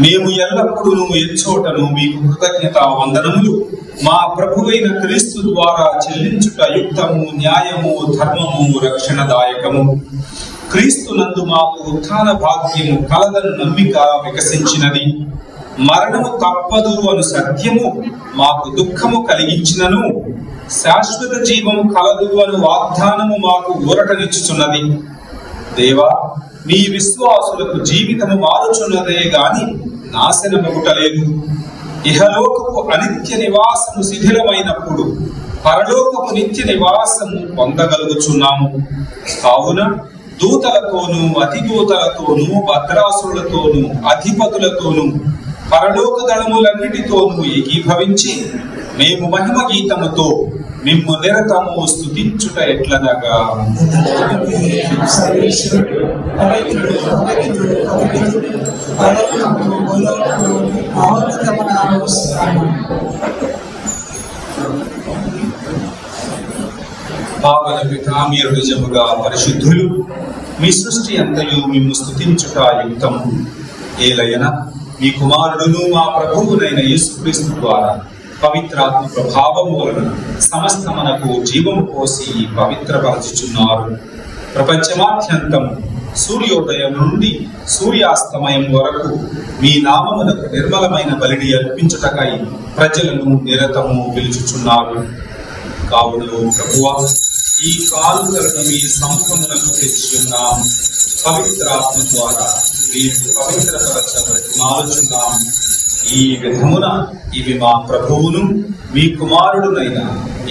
మేము ఎల్లప్పుడూ ఎచ్చోటను మీకు కృతజ్ఞత వందనములు మా ప్రభువైన క్రీస్తు ద్వారా చెల్లించుట యుక్తము, న్యాయము, ధర్మము, రక్షణదాయకము. క్రీస్తునందు మాకు ఉత్థాన భాగ్యము కలదను నమ్మిక వికసించినది. మరణము తప్పదు అను సత్యము మాకు దుఃఖము కలిగించినను శాశ్వత జీవము కలదు అను వాగ్దానము మాకు ఊరటనిచ్చుచున్నది. దేవా, మీ విశ్వాసులకు జీవితము మారుచున్నదే గాని నాశనమగుటలేదు. ఇహలోకపు అనిత్య నివాసము శిథిలమైనప్పుడు పరలోకపు నిత్య నివాసము పొందగలుగుచున్నాము. కావున దూతలతోనూ అధిదూతలతోనూ భద్రాసులతోనూ అధిపతులతోనూ పరలోక దళములన్నిటితోనూ ఏకీభవించి మేము మహిమ గీతముతో మిమ్ము నిరతము స్తుతించుట ఎట్లనగా, పావన పిత, మీరు నిజముగా పరిశుద్ధులు. మీ సృష్టి అంతయు మిమ్ము స్తుతించుట యుక్తము. ఏలయన మీ కుమారుడును మా ప్రభువునైన యేసుక్రీస్తు ద్వారా పవిత్రాత్మ ప్రభావము వలన సమస్తమునకు జీవము పోసి పవిత్రపరచుచున్నారు. ప్రపంచమాద్యంతం సూర్యోదయం నుండి సూర్యాస్తమయం వరకు మీ నామమునకు నిర్మలమైన బలిని అర్పించుటకై ప్రజలను నిరతము పిలుచుచున్నారు. కావున ప్రభువా, ఈ కానుకలను మీ సముఖమునకు తెచ్చి ఉన్నాము. పవిత్రాత్మ ద్వారా మీరు పవిత్రపరచబడి మారుచున్నాము. ఈ విధమున ఇవి మా ప్రభువును మీ కుమారుడునైన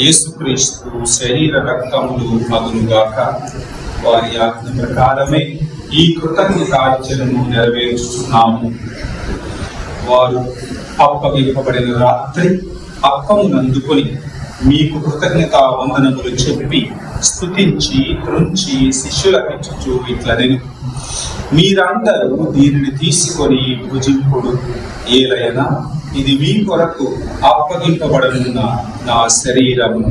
యేసుక్రీస్తు శరీర రక్తములు అగునుగాక. వారి ఆజ్ఞ ప్రకారమే ఈ కృతజ్ఞతార్చనను నెరవేర్చుచున్నాము. వారు అప్పగింపబడిన రాత్రి అప్పమునందుకొని మీకు కృతజ్ఞతా వందనములు చెప్పి స్తుతించి త్రుంచి శిష్యులకిచ్చుచు ఇట్లనెను, మీరందరూ దీనిని తీసుకొని భుజింపుడు. ఏలయనా, ఇది మీ కొరకు అప్పగింపబడనున్న నా శరీరము.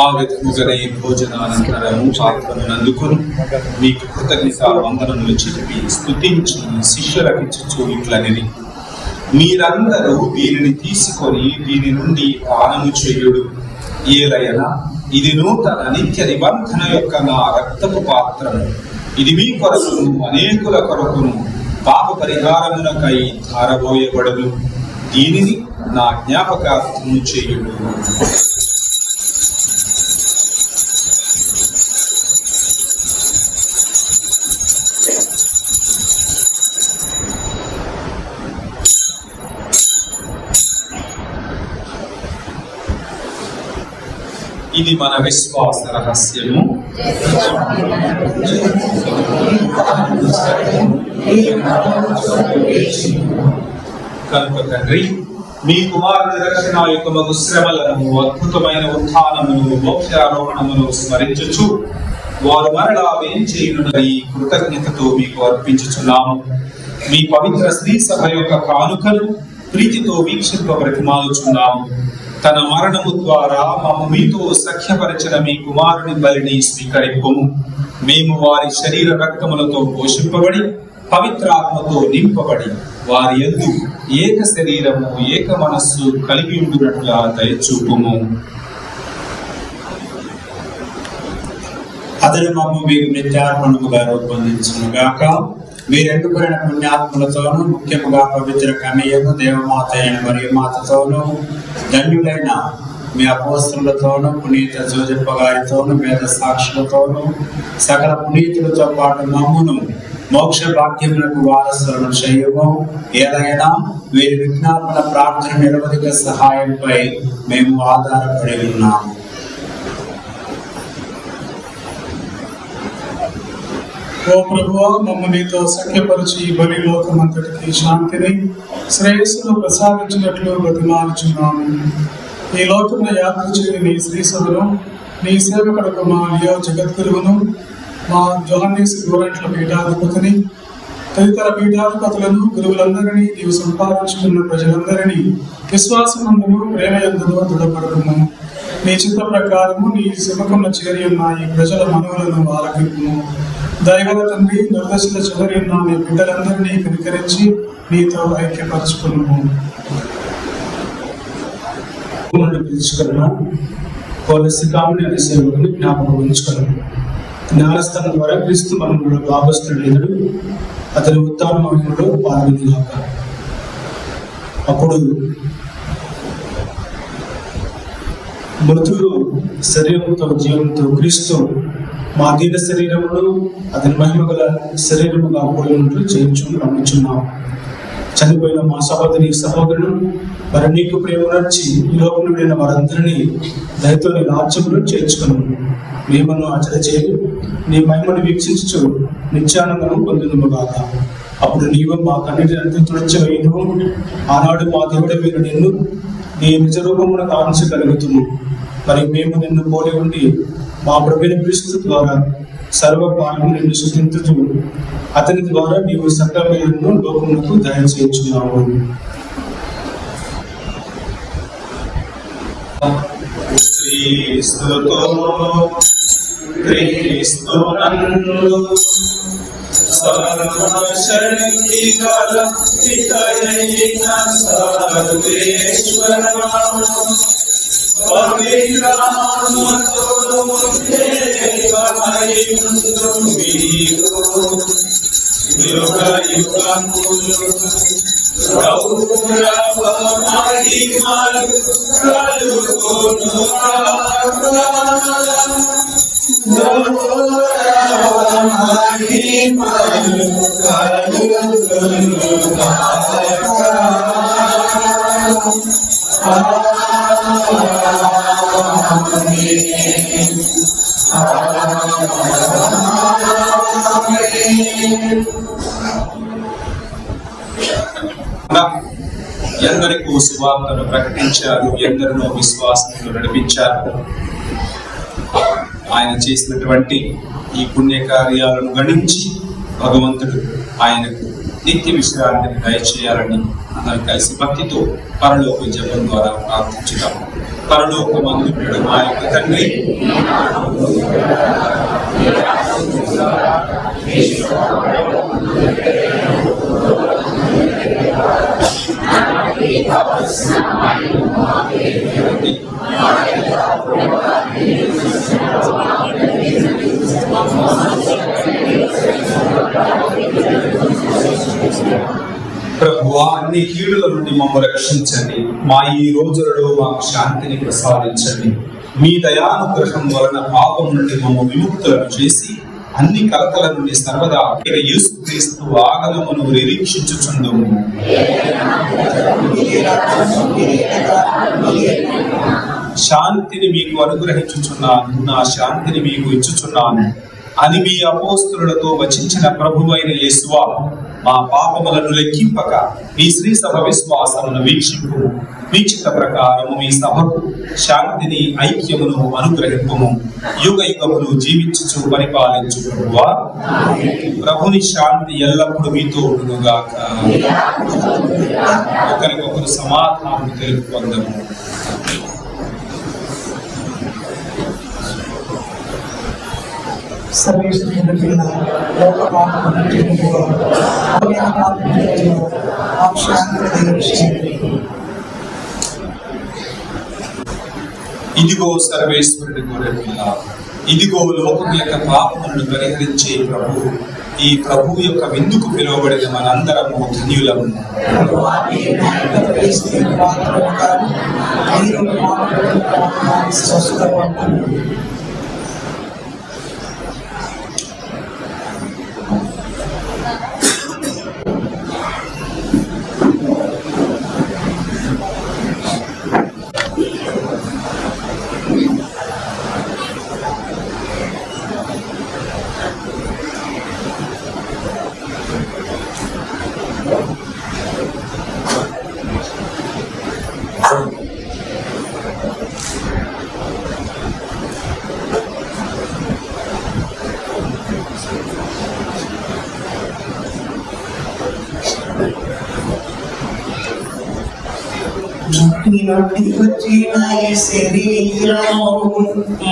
ఆ విధముగానే భోజనానంతరము పాత్రను అందుకొని మీకు కృతజ్ఞత వందనములు చెప్పి స్తుతించి శిష్యులకిచ్చుచు ఇట్లనిది, మీరందరూ దీనిని తీసుకొని దీని నుండి పానము చేయుడు. ఏలయనా, ఇది నూతన నిత్య నిబంధన యొక్క నా రక్తపు పాత్రము. ఇది మీ కొరకును అనేకుల కొరకును పాప పరిహారమునకై ధారబోయబడును. దీనిని నా జ్ఞాపకార్థము చేయుడు. ఇది మన విశ్వాస రహస్యము. కనుక తండ్రి, మీ కుమారుని రక్షణ యొక్క శ్రమలను, అద్భుతమైన ఉత్థానమును, మోక్షారోహణమును స్మరించుచు వారు మరలా వేంచేయునని కృతజ్ఞతతో మీకు అర్పించుచున్నాము. మీ పవిత్ర స్త్రీ సభ యొక్క కానుకను ప్రీతితో వీక్షింప బ్రతిమాలుచున్నాము. తన మరణము ద్వారా మమ్ము మీతో సఖ్యపరిచిన మీ కుమారుని బలిని స్వీకరింపుము. మేము వారి శరీర రక్తములతో పోషింపబడి పవిత్రాత్మతో నింపబడి వారి యందు ఏక శరీరము, ఏక మనస్సు కలిగి ఉండునట్లుగా దయచూపుము. అతడు మమ్ము మీరు నిత్యార్పణముగా రూపొందించును గాక. మీరెండుకున్న పుణ్యాత్ములతోనూ, ముఖ్యముగా పవిత్ర కన్యను, దేవమాత అయిన మరియు మాతతోనూ, ధన్యులైన మీ అపోస్తలులతోనూ, పునీత జోజప్ప గారితోనూ, వేద సాక్షులతోనూ, సకల పునీతులతో పాటు మమ్మును మోక్ష భాగ్యములకు వారసులను చేయము. ఏదైనా వీరి విజ్ఞాపన ప్రార్థన నిరవధిక సహాయంపై మేము ఆధారపడి ఉన్నాము. ఓ ప్రభువా, మమ్ము నీతో సఖ్యపరిచి ఈ బలి లోకమంతటికి శాంతిని, శ్రేయస్సును ప్రసాదించినట్లు బ్రతిమాలుచున్నాము. ఈ లోకంలో యాత్ర చేయని నీ శ్రీ సభను, నీ సేవకులకు మా లియో జగద్గురువును, మా జోహన్నీస్ గోరెంట్ల పీఠాధిపతిని, తదితర పీఠాధిపతులను, గురువులందరినీ, నీవు సంపాదించుకున్న ప్రజలందరినీ విశ్వాసమందును, ప్రేమయందును దృఢపడుకుము. నీ చిత్త ప్రకారము నీ శివకంలో చేరి ఉన్న ఈ ప్రజల మనవులను ఆలకింపుము. దయగల తండ్రి, నిర్దశల చివరి ఉన్న నీ బిడ్డలందరినీ కనికరించి నీతో ఐక్యపరచుకున్నాము. పిలుచుకున్నా పోలసికామని అనే సేవకుని జ్ఞాపకం ఉంచుకున్నాం. జ్ఞానస్థానం ద్వారా క్రీస్తు మనములో భాగస్థుడు అతని ఉత్తాన మహిమలో పాల్గొనగాక. అప్పుడు మృతులు శరీరంతో జీవంతో క్రీస్తు మా దీన శరీరమును అతని మహిమ గల శరీరముగా పోలినట్లు చేయించుకుని నమ్ముచున్నాం. చనిపోయిన మా సహోదరుడు మరి నీకు ప్రేమ నచ్చి ఈ లోకంలో వెళ్ళిన వారందరినీ దయతో నీ రాజ్యంలో చేర్చుకున్నాము. మేమను ఆచర చేయి నీ మహిమను వీక్షించు నిత్యానందము పొందుదుముగాక. అప్పుడు నీవు మా కన్నిటిని తుడిచివేయను. ఆనాడు మా దేవుడు మీరు నిన్ను నీ నిజ రూపమును కాంచగలుగుతుము. మరి మేము నిన్ను పోలి ఉండి మా ప్రభువైన క్రీస్తు ద్వారా సర్వకాలము నిన్ను స్తుతించుచు అతని ద్వారా నీవు సకలమైన లోకములకు దయచేయుచున్నావు. క్రీస్తుతో క్రీస్తునందు సర్వశక్తి గల పితయైన సర్వేశ్వర పవిత్రాత్మతో దేవమయుండు మీరు యుగ యుగములు గౌరవ మహిమలు కలుగునుగాక. గౌరవ మహిమలు ఎందరికో సువార్తను ప్రకటించారు, ఎందరినో విశ్వాసంలో నడిపించారు. ఆయన చేసినటువంటి ఈ పుణ్య కార్యాలను గణించి భగవంతుడు ఆయనకు నిత్య విశ్రాంతిని దయచేయాలని అందరం కలిసి భక్తితో పరలోక జపం ద్వారా ప్రార్థించుదాం. పరలోకమందుండు మా యొక్క తండ్రి, ప్రభువా, అన్ని కీడుల నుండి మమ్మల్ని రక్షించండి. మా ఈ రోజులలో మాకు శాంతిని ప్రసాదించండి. మీ దయానుగ్రహం వలన పాపం నుండి మమ్మల్ని విముక్తులను చేసి అన్ని కలతల నుండి సర్వదా యేసుక్రీస్తు ఆగమనమును నిరీక్షించుచుందుము. శాంతిని మీకు అనుగ్రహించుచున్నాను, నా శాంతిని మీకు ఇచ్చుచున్నాను అని మీ అపోస్తలులతో వచించిన ప్రభువైన యేసువా, మా పాపములను లెక్కింపక మీ శ్రీ సభ విశ్వాసమును వీక్షింపు. మీ చిత్త ప్రకారము మీ సభకు శాంతిని ఐక్యమును అనుగ్రహింపుము. యుగ యుగములు జీవించుచు పరిపాలించు ప్రభువా. ప్రభుని శాంతి ఎల్లప్పుడూ మీతో ఉండునుగాక. ఒకరికొకరు సమాధానం తెలుపుకొందము. ఇదిగో సర్వేశ్వరుడి గొర్రె పిల్ల, ఇదిగో లోకం యొక్క పాపములను పరిహరించే ప్రభు. ఈ ప్రభు యొక్క విందుకు పిలువబడిన మనందరము ధన్యులము.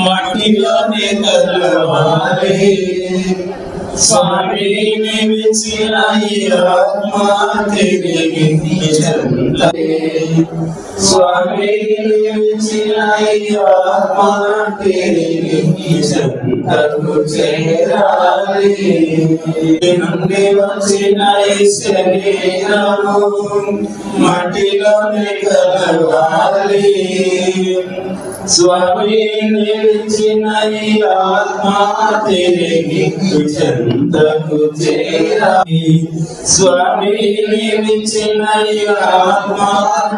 మట్టిలోనే కలవాలి స్వామి నిలిచిన ఆత్మ తిరిగి స్వామి నిలిచిన ఆత్మ తిరిగి చెంతకు చేరాలి. నుండి వచ్చిన శరీరము మట్టిలోనే కలవాలి. స్వామి నిలిచిన ఆత్మ తిరిగి చెంతకు చేరాలి. స్వామి నిలిచిన ఆత్మ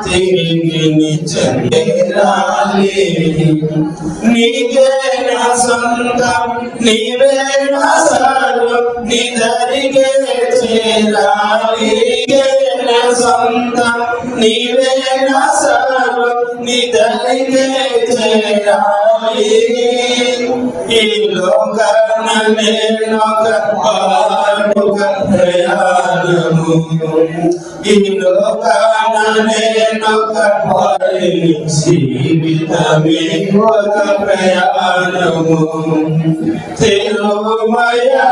తిరిగి చేరాలి. నీకే నా సొంతం, నీవే నా సర్వం, నీ దరికే చేరాలి. నా సొంతం, నీవే నా సర్వం, నీ దరికే చేరాలి. ఈ లోకాన నేనొక పాడుక ప్రయాణము, ఈ లోకాన నేనొక పాడి జీవితమే ఒక ప్రయాణము. తిరుమయా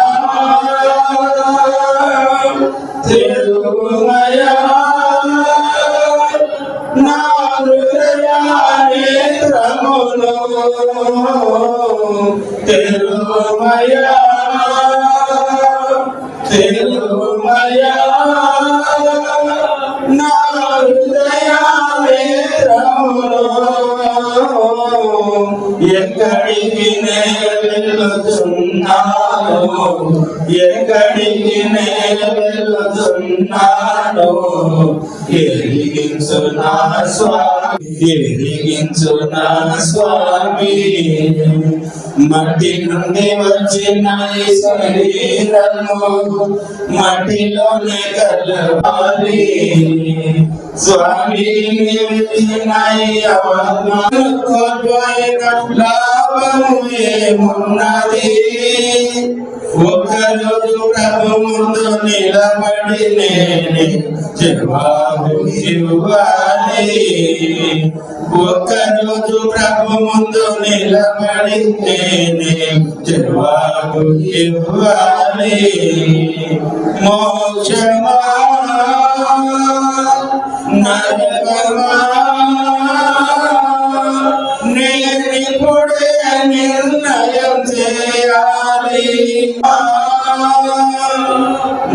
తిరుమయా నా హృదయానేత్రమును తిరుమయా తిరుమయా నా హృదయానేత్రమును ఎక్కడికి వెళుతున్నాను, ఎక్కడికి వెళుతున్నాను ఎరిగించు నా స్వామి, ఎరిగించు నా స్వామి. మట్టి నుండి వచ్చిన ఈ శరీరము మట్టిలోనే కలవాలి. స్వామి నిలిచిన ఆత్మను కోల్పోయిన లాభము ఏమున్నది? ఒక్కరోజు ప్రభు ముందు నిలబడి నేనే జవాబు ఇవ్వాలి. ఒక్కరోజు ప్రభు ముందు నిలబడి నేనే జవాబు ఇవ్వాలి. మోక్షమా నరకమా నేనిప్పుడే నిర్ణయం చేయాలి.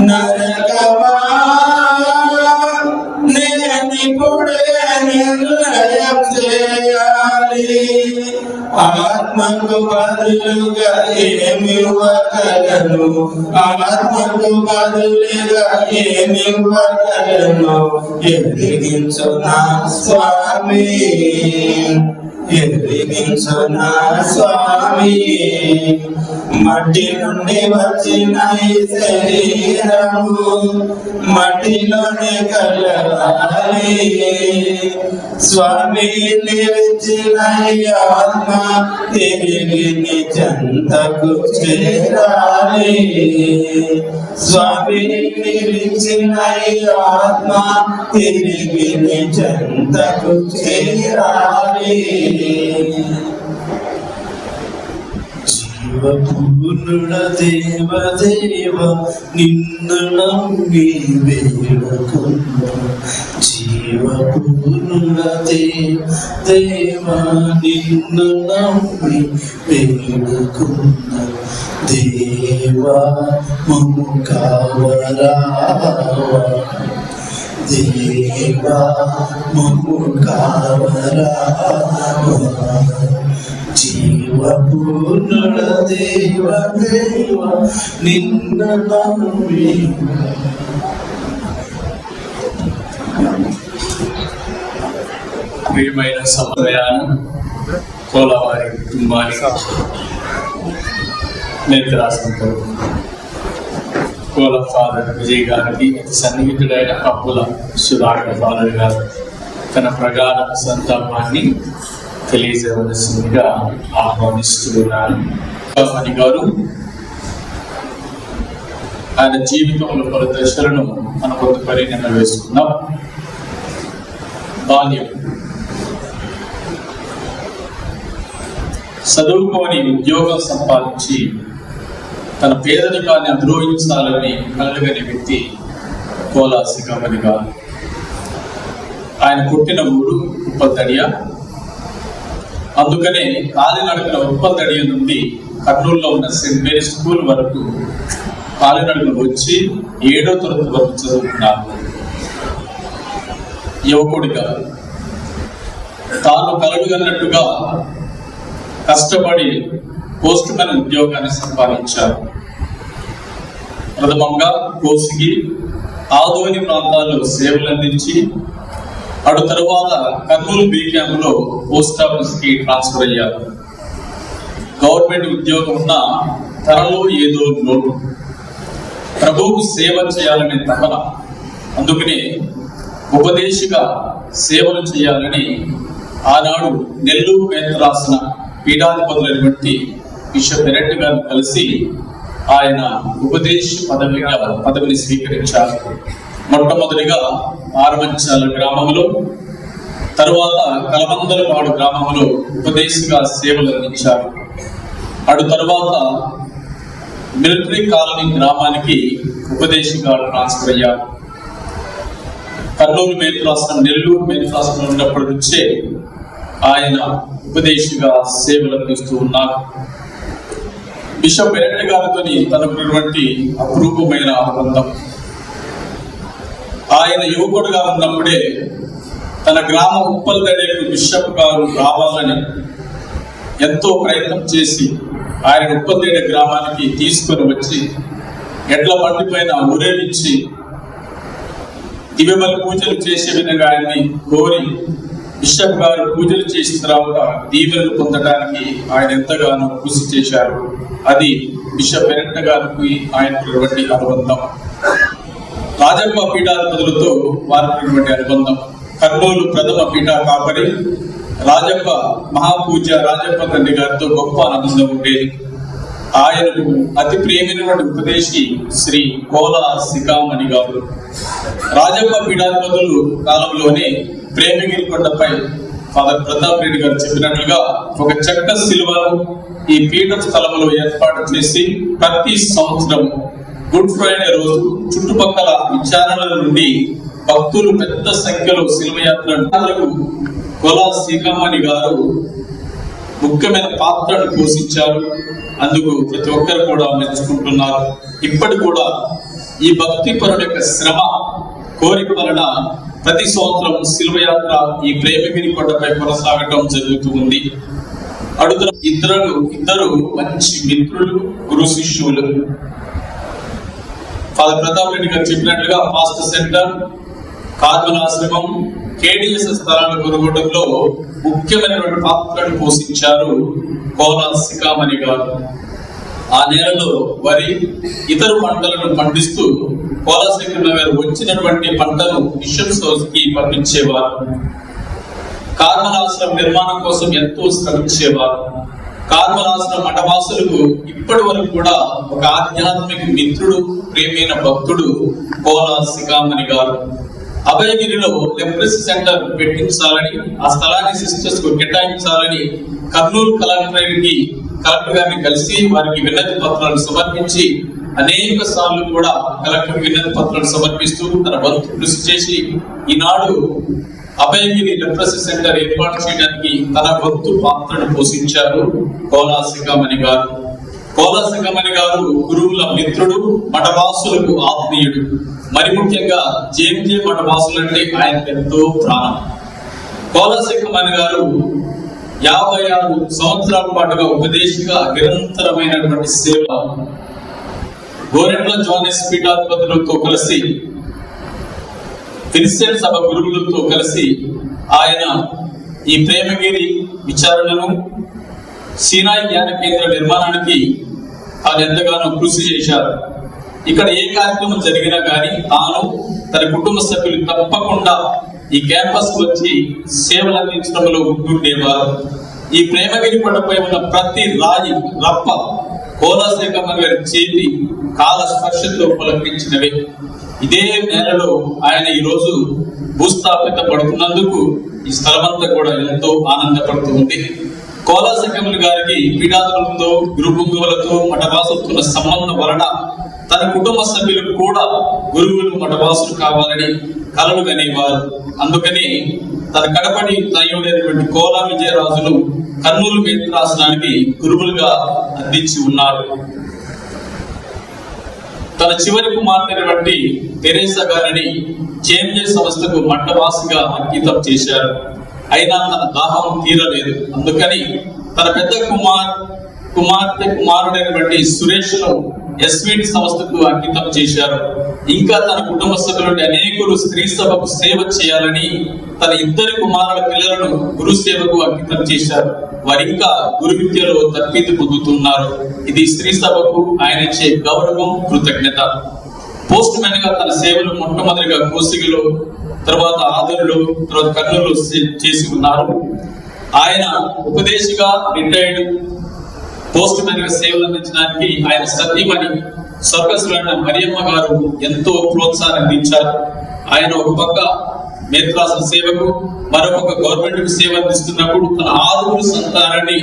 నరకమా నేనిప్పుడే నిర్ణయం చేయాలి. ఆత్మకు బదులుగా ఏమివ్వగలను, ఆత్మకు బదులుగా ఏమివ్వగలను? ఎదిగించు నా స్వామి, ఎదిగించునా స్వామి. మట్టి నుండి వచ్చిన ఈ శరీరము మట్టిలోనే కలవాలి. స్వామి నిలిచిన ఈ ఆత్మ తిరిగి నీ చెంతకు చేరాలి. స్వామి నిలిచిన ఈ ఆత్మ తిరిగి నీ చెంతకు చేరాలి. జీవపూర్ణుడ దేవదేవ నిన్ను నమ్మి వేడుకున్న. జీవపూర్ణుడ దేవ నిన్ను నమ్మి వేడుకున్న. దేవా మమ్ము కావరావా. దేవా మమ్ము కావరావా. జీవపూర్ణుడ దేవ దేవ నిన్ను నమ్మి. ప్రియమైన సమయాన్ని కోలవారి కుటుంబానికి నేత్రాసంతో కోల ఫాదర్ విజయ్ గారికి అతి సన్నిహితుడైన కప్పుల సుధాకర్ ఫాదర్ గారు తన ప్రగాఢ సంతాపాన్ని తెలియజేయవలసిందిగా ఆహ్వానిస్తున్నారు. గారు ఆయన జీవితంలో పలు దశలను మన కొంత పరిణామం వేసుకున్నాం. బాల్యం, చదువుకొని ఉద్యోగం సంపాదించి తన పేదరికాన్ని అద్రోహించాలని కలగని వ్యక్తి కోలా సికామణి గారు. ఆయన పుట్టిన ఊరు ఉప్పల్తడియ. అందుకనే కాలినడకన ఉప్పల్తడియ నుండి కర్నూలులో ఉన్న సెయింట్ మేరీ స్కూల్ వరకు కాలినడకలు వచ్చి 7వ తరగతి వరకు చదువుకున్నారు. యువకుడిగా తాను కలగన్నట్టుగా కష్టపడి పోస్ట్ మ్యాన్ ఉద్యోగాన్ని సంపాదించారు. ప్రథమంగా కోసిగి, ఆదోని ప్రాంతాల్లో సేవలు అందించి అటు తరువాత కర్నూలు బీ క్యాంపులో పోస్ట్ ఆఫీస్ కి ట్రాన్స్ఫర్ అయ్యారు. గవర్నమెంట్ ఉద్యోగం ఉన్న తనలో ఏదో లోటు, ప్రభువుకు సేవ చేయాలనే తపన. అందుకనే ఉపదేశిగా సేవలు చేయాలని ఆనాడు నెల్లూరు మీద రాసిన పీఠాధిపతులైనటువంటి బిషప్ ఎరెట్ గారిని కలిసి ఆయన ఉపదేశ పదవిని స్వీకరించారు. మొట్టమొదటిగా ఆరమంచాల గ్రామంలో, తరువాత కలమందలపాడు గ్రామంలో ఉపదేశిగా సేవలు అందించారు. అటు తరువాత మిలిటరీ కాలనీ గ్రామానికి ఉపదేశిగా ట్రాన్స్ఫర్ అయ్యారు. కర్నూలు మేత్రాసనం, నెల్లూరు మేత్రాసనం ఉన్నప్పటి నుంచే ఆయన ఉపదేశిగా సేవలు అందిస్తూ ఉన్నారు. బిషప్ ఎరెట్ గారితో తనకున్నటువంటి అపురూపమైన అనుబంధం. ఆయన యువకుడుగా ఉన్నప్పుడే తన గ్రామం ఉప్పల్తడియకు బిషప్ గారు రావాలని ఎంతో ప్రయత్నం చేసి ఆయన ఉప్పల్తడి గ్రామానికి తీసుకొని వచ్చి ఎడ్ల బండి పైన ఊరేగించి దివ్యబలి పూజలు చేసే విధంగా ఆయన్ని కోరి బిషప్ గారు పూజలు చేసిన తర్వాత దీవెనలు పొందడానికి ఆయన ఎంతగానో కృషి చేశారు. అది బిషప్ ఎరెట్ గారికి ఆయనటువంటి అనుబంధం. రాజప్ప పీఠాధిపతులతో వారినటువంటి అనుబంధం. కర్నూలు ప్రథమ పీఠా కాపరి రాజప్ప మహాపూజ్య రాజప్ప తండ్రి గారితో గొప్ప అనుబంధం ఉండేది. ఆయనకు అతి ప్రియమైనటువంటి ఉపదేశి శ్రీ కోలా సికామణి గారు. రాజప్ప పీఠాధిపతులు కాలంలోనే ప్రేమగిరి కొండపై ఫాదర్ ప్రతాప్ రెడ్డి గారు చెప్పినట్లుగా ఒక చెక్క శిలువను ఈ పీఠ స్థలంలో ఏర్పాటు చేసి ప్రతి సంవత్సరం గుడ్ ఫ్రైడే రోజు చుట్టుపక్కల విచారణల నుండి భక్తులు పెద్ద సంఖ్యలో శిల్వయాత్రకు కోలా సికామణి గారు ముఖ్యమైన పాత్రను పోషించారు. అందుకు ప్రతి ఒక్కరు కూడా మెచ్చుకుంటున్నారు. ఇప్పటి కూడా ఈ భక్తి పరుల యొక్క శ్రమ కోరిక వలన ప్రతి సంవత్సరం శిల్వయాత్ర ఈ ప్రేమగిరి కొండపై కొనసాగటం జరుగుతూ ఉంది. అడుగుతున్న ఇద్దరు మంచి మిత్రులు, గురు శిష్యులు. ఫాదర్ ప్రతాప్ రెడ్డి గారు చెప్పినట్లుగా ఫాస్ట్ సెంటర్, కార్బన్ ఆశ్రమం, KDS స్థలాల కొనుగోటంలో ముఖ్యమైనటువంటి పాత్రను పోషించారు కోలా సికామణి గారు. ఆ నేలలో వరి ఇతర పంటలను పండిస్తూ కోలా సికామణి గారు వచ్చినటువంటి పంటను మిషన్స్ హౌస్ కి పంపించేవారు. కార్మలాశ్రమం నిర్మాణం కోసం ఎంతో శ్రమించేవారు. కార్మలాశ్రమం మఠవాసులకు ఇప్పటి వరకు కూడా ఒక ఆధ్యాత్మిక మిత్రుడు, ప్రేమైన భక్తుడు కోలా సికామణి గారు. అభయగిరిలో లెప్రసీ సెంటర్ పెట్టించాలని, ఆ స్థలాన్ని సిస్టర్స్ కు కేటాయించాలని కర్నూలు కలెక్టర్ గారిని కలిసి వారికి వినతి పత్రాలు సమర్పించి అనేక సార్లు కూడా కలెక్టర్ వినతి పత్రాలు సమర్పిస్తూ తన వంతు కృషి చేసి ఈనాడు అభయగిరి లెప్రసీ సెంటర్ ఏర్పాటు చేయడానికి తన వంతు పాత్రను పోషించారు కోలా సికామణి గారు. కోలా సికామణి గారు గురువుల మిత్రుడు, మఠవాసులకు ఆత్మీయుడు. మరి ముఖ్యంగా జేఎంజే మఠవాసులు అంటే ఆయనకు ఎంతో ప్రాణం. కోలా సికామణి గారు 56 సంవత్సరాల పాటుగా ఉపదేశిగా నిరంతరమైనటువంటి సేవ, గోరెంట్ల జోనెస్ పీఠాధిపతులతో కలిసి, క్రిస్టియన్ సభ గురువులతో కలిసి ఆయన ఈ ప్రేమగిరి విచారణను, సీనాయి జ్ఞాన కేంద్ర నిర్మాణానికి ఆయన ఎంతగానో కృషి చేశారు. ఇక్కడ ఏ కార్యక్రమం జరిగినా కానీ తాను, తన కుటుంబ సభ్యులు తప్పకుండా ఈ క్యాంపస్ వచ్చి సేవలు అందించడంలో ఉంటుండేవారు. ఈ ప్రేమగిరి కొండపై ఉన్న ప్రతి రాయి, రప్ప కోలా సికామణి గారి చేతి కాల స్పర్శతో పులకించినవే. ఇదే నేలలో ఆయన ఈ రోజు భూస్థాపిత పడుతున్నందుకు ఈ స్థలమంతా కూడా ఎంతో ఆనందపడుతుంది. కోలా సికామణి గారికి పీఠాధిపతులతో, గురుపుంగవులతో, మఠవాసులతో సంబంధం వలన తన కుటుంబ సభ్యులకు కూడా గురువులు, మఠవాసులు కావాలని కలలు కనేవారు. అందుకని తన కడపడి తనయుడైనటువంటి కోలా విజయరాజును కర్నూలు మేత్రాసనానికి గురువులుగా అందించి ఉన్నారు. తన చివరి కుమార్తెటువంటి తెరేసా గారిని జేఎంజే సంస్థకు మఠవాసిగా అంకితం చేశారు. అయినా తన దాహం తీరలేదు. అందుకని తన పెద్ద కుమారుడైనటువంటి సురేష్ ను ఎస్వీటి సంస్థకు అంకితం చేశారు. ఇంకా తన కుటుంబ సభ్యులు అనేకులు స్త్రీ సభకు సేవ చేయాలని తన 2 కుమారుల పిల్లలను గురు సేవకు అంకితం చేశారు. వారు ఇంకా గురు విద్యలో తర్ఫీదు పొందుతున్నారు. ఇది స్త్రీ సభకు ఆయన ఇచ్చే గౌరవం, కృతజ్ఞత. పోస్ట్ మ్యాన్ గా తన సేవలు మొట్టమొదటిగా కోసిగిలో, తర్వాత ఆదరులో, తర్వాత కర్నూలు చేసి ఉన్నారు. ఆయన ఉపదేశిగా రిటైర్డ్ పోస్ట్ మ్యాన్ గా సేవలు అందించడానికి ఆయన సతీమణి స్వర్గస్థులైన మరియమ్మ గారు ఎంతో ప్రోత్సాహం అందించారు. ఆయన ఒక పక్క మేత్రాసన సేవకు, మరొక గవర్నమెంట్ సేవ అందిస్తున్నప్పుడు తన 6 సంతానాన్ని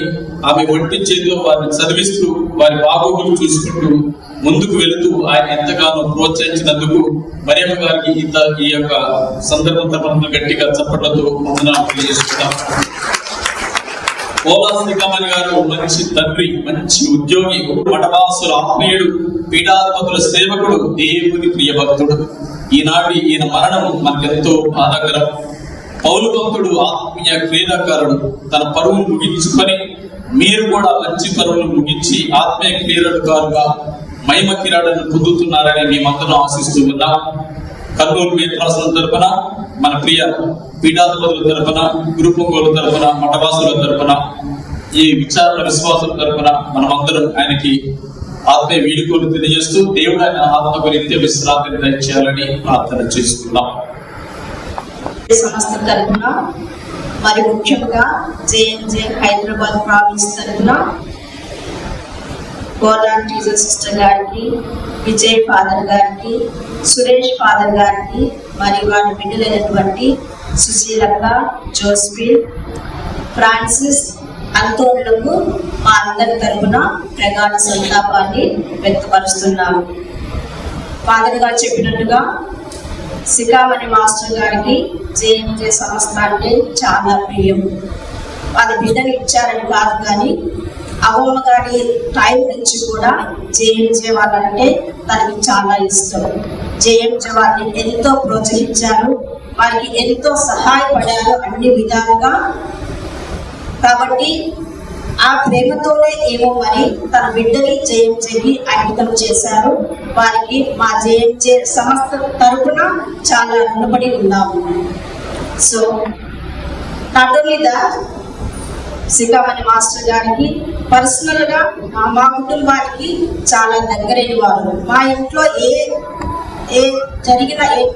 ఆమె ఒంటి చేతిలో వారిని చదివిస్తూ, వారి బాగోగులు చూసుకుంటూ ముందుకు వెళుతూ ఆయన ఎంతగానో ప్రోత్సహించినందుకు మరియమ్మ గారికి ఈ యొక్క సందర్భం తరపున గట్టిగా చప్పట్లతో వందనాలు తెలియజేస్తున్నాం. కోలా సికామణి గారు మంచి తండ్రి, మంచి ఉద్యోగి, మఠవాసుల ఆత్మీయుడు, పీఠాధిపతుల సేవకుడు, దేవుని ప్రియ భక్తుడు. ఈయన మరణం మనకెంతో బాధాకరం. పౌలు భక్తుడు ఆత్మీయ క్రీడాకారుడు. తన పరువును ముగించుకొని మీరు కూడా మంచి పరువును ముగించి ఆత్మీయ క్రీడాకారుగా మహిమ కిరీటాలను పొందుతున్నారని మేమందరం ఆశిస్తూ ఉన్నాం. కర్నూలు మేత్రాసనం తరపున, మన ప్రియ పీఠాధిపతుల తరపున, గురుపొంగోల తరపున, మఠవాసుల తరపున, ఈ విచారణ విశ్వాసం తరపున మనమందరం ఆయనకి ఆత్మీయ వీడుకోలు తెలియజేస్తూ దేవుడు ఆయన ఆత్మకు నిత్య విశ్రాంతిని దయచేయాలని ప్రార్థన చేసుకున్నాం. సంస్థ తరపున, మరి ముఖ్యంగా జేఎంజే హైదరాబాద్ ప్రావిన్స్ తరపున కోలా టీచర్ సిస్టర్ గారికి, విజయ్ ఫాదర్ గారికి, సురేష్ ఫాదర్ గారికి, మరి వారి బిడ్డలైనటువంటి సుశీలక్క, జోస్పిల్, ఫ్రాన్సిస్, అంతోన్లకు మా అందరి తరపున ప్రగాఢ సంతాపాన్ని వ్యక్తపరుస్తున్నాము. ఫాదర్ గారు చెప్పినట్టుగా సికామణి మాస్టర్ గారికి జేఎంజే సంస్థ అంటే చాలా ప్రియం. వాళ్ళ బిడ్డలు ఇచ్చారని కాదు, కానీ అవ్వమ్మ గారి టైం నుంచి కూడా జేఎంజే వాళ్ళంటే తనకి చాలా ఇష్టం. జేఎంజే వాళ్ళని ఎంతో ప్రోత్సహించారు, వారికి ఎంతో సహాయపడారు అన్ని విధాలుగా. కాబట్టి ఆ ప్రేమతోనే ఏమో మరి తన బిడ్డని జేఎంజేకి అంకితం చేశారు. వారికి మా జేఎంజే సంస్థ తరపున చాలా రుణపడి ఉన్నాము. So not only that, Sikamani master గారికి పర్సనల్ గా మా కుటుంబానికి చాలా దగ్గరైన వారు. మా ఇంట్లో ఏ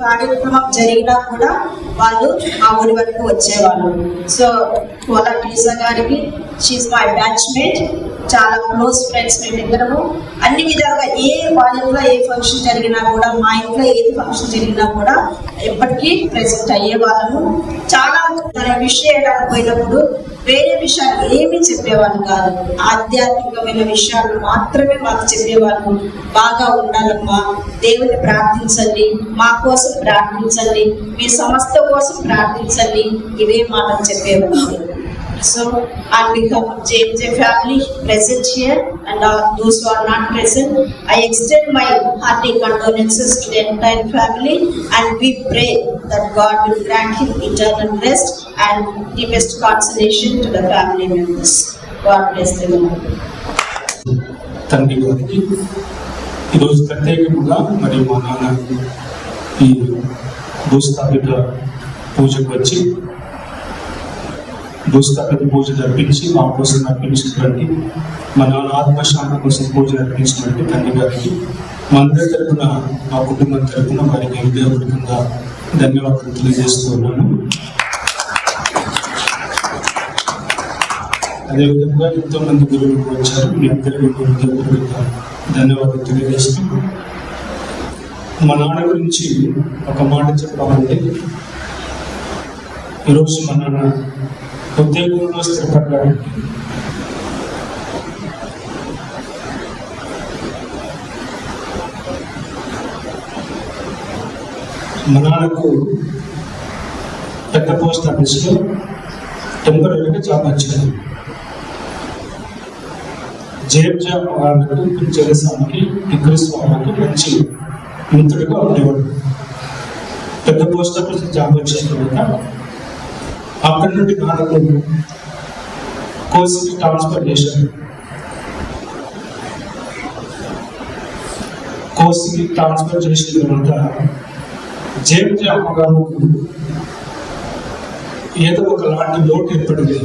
కార్యక్రమం జరిగినా కూడా వాళ్ళు మా ఊరి వరకు వచ్చేవాళ్ళు. సో కోలా టీసా గారికి, షీఈ్ మై బ్యాచ్మేట్, చాలా క్లోజ్ ఫ్రెండ్స్ మేమిద్దరము. అన్ని విధాలుగా వాళ్ళ ఇంట్లో ఏ ఫంక్షన్ జరిగినా కూడా, మా ఇంట్లో ఏది ఫంక్షన్ జరిగినా కూడా ఎప్పటికీ ప్రెసెంట్ అయ్యే వాళ్ళము. చాలా తన విషయాలకు పోయినప్పుడు వేరే విషయాలు ఏమీ చెప్పేవాళ్ళు కాదు, ఆధ్యాత్మికమైన విషయాలు మాత్రమే మాకు చెప్పేవాళ్ళు. బాగా ఉండాలమ్మా, దేవుని ప్రార్థించండి, మా కోసం ప్రార్థించండి, మీ సంస్థ కోసం ప్రార్థించండి, ఇవే మాటలు చెప్పేవాళ్ళు. So, on behalf of JMJ family present here and those who are not present, I extend my hearty condolences to the entire family, and we pray that God will grant him eternal rest and deepest consolation to the family members. God bless them all. తండ్రి గారికి ఈరోజు ప్రత్యేకంగా మరి మా నాన్న ఈ భూస్థాపిత పూజకు వచ్చి భూస్థాపిత పూజ జరిపించి మా కోసం అర్పించినటువంటి, మా నాన్న ఆత్మశాంతి కోసం పూజ అర్పించినటువంటి తండ్రి గారికి మా అందరి తరఫున, మా కుటుంబం తరఫున వారికి హృదయపూర్వకంగా ధన్యవాదాలు తెలియజేస్తున్నాను. అదేవిధంగా ఎంతో మంది గురువులు వచ్చారు, మీ అందరికీ హృదయపూర్వకంగా ధన్యవాదాలు తెలియజేస్తూ, మా నాన్న గురించి ఒక మాట చెప్పాలంటే, ఈరోజు మా నాన్న ఉద్యోగంలో స్థిరపడ్డాడు. మా నాన్నకు పెద్ద పోస్ట్ ఆఫీస్లో టెంపరీగా జాబ్ వచ్చింది. జేఎంజాబ్ వాళ్ళకు, జలసానికి, డిగ్రీస్ వాళ్ళకు మంచి మిత్రుడిగా ఉండేవాడు. పెద్ద పోస్ట్ ఆఫీస్ జాబ్ వచ్చిన తర్వాత అక్కడి నుండి నాన్నకు కోసికి ట్రాన్స్ఫర్ చేశారు. కోసికి ట్రాన్స్ఫర్ చేసిన తర్వాత జేఎంజే అమ్మగారికి ఏదో ఒకలాంటి లోటు ఏర్పడింది.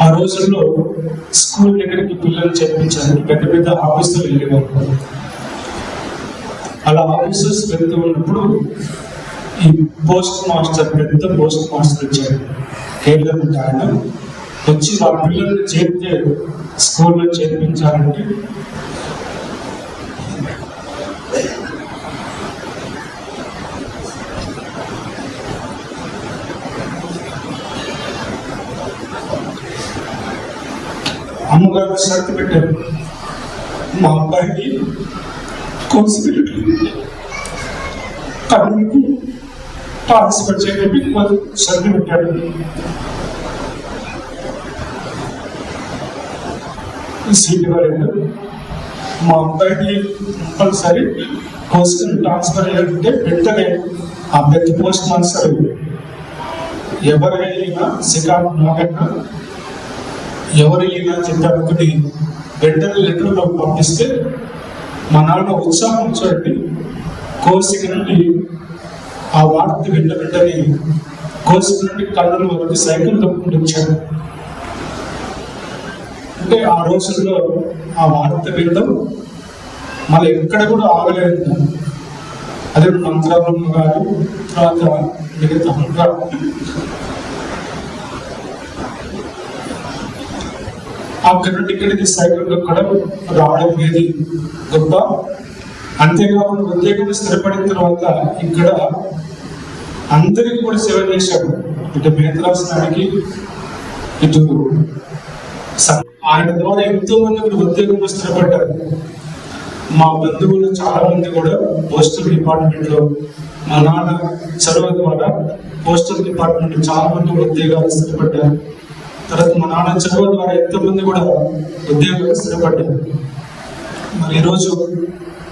ఆ రోజుల్లో స్కూల్ దగ్గరికి పిల్లలు చేర్పించడానికి పెద్ద పెద్ద ఆఫీసులు వెళ్ళేవారు. అలా ఆఫీసర్స్ వెళ్తూ ఉన్నప్పుడు ఈ పోస్ట్ మాస్టర్, పెద్ద పోస్ట్ మాస్టర్ వచ్చాడు, కేరళ నుండి. ఆయన వచ్చి మా పిల్లల్ని చేర్చే స్కూల్లో చేర్పించాలంటే అమ్మగారు షరతు పెట్టారు, మా అబ్బాయికి కోర్సు కర్నూలుకు పార్టిసిపేట్ చేయడానికి షరతు పెట్టాడు. సీట్ ఇవ్వలేదు. మా అబ్బాయికి కంపల్సరీ కోర్సుని ట్రాన్స్ఫర్ చేయాలంటే వెంటనే ఆ పెద్ద పోస్ట్ మాస్టర్ ఎవరైనా సికాగోనా ఎవరైనా చెప్పారనుకుని వెంటనే లెటర్లో పంపిస్తే మా నాన్న ఉత్సాహం చూడండి. కోర్సుకి నుండి ఆ వార్త వెంటనే కోర్సు నుండి కర్నూలు వరకు సైకిల్ తప్పుకుంటూ వచ్చాడు. అంటే ఆ రోజుల్లో ఆ వార్త వినడం మళ్ళీ ఎక్కడ కూడా ఆగలేదు. అదే మంత్రాలమ్మ గారు, తర్వాత మిగతా అక్కడి నుండి ఇక్కడికి సైకిల్ కూడా రావడం అనేది గొప్ప. అంతేకాకుండా ఉద్యోగం స్థిరపడిన తర్వాత ఇక్కడ అందరికీ కూడా సేవ చేశాడు. ఇటు మేతరాసనానికి, ఇటు ఆయన ద్వారా ఎంతో మంది కూడా ఉద్యోగంలో స్థిరపడ్డారు. మా బంధువులు చాలా మంది కూడా పోస్టల్ డిపార్ట్మెంట్ లో, మా నాన్న చదువు ద్వారా పోస్టల్ డిపార్ట్మెంట్ చాలా మంది ఉద్యోగాలు స్థిరపడ్డారు. తర్వాత మా నాన్న చదువు ద్వారా ఎంతో మంది కూడా ఉద్యోగాలు స్థిరపడ్డారు. మరి ఈరోజు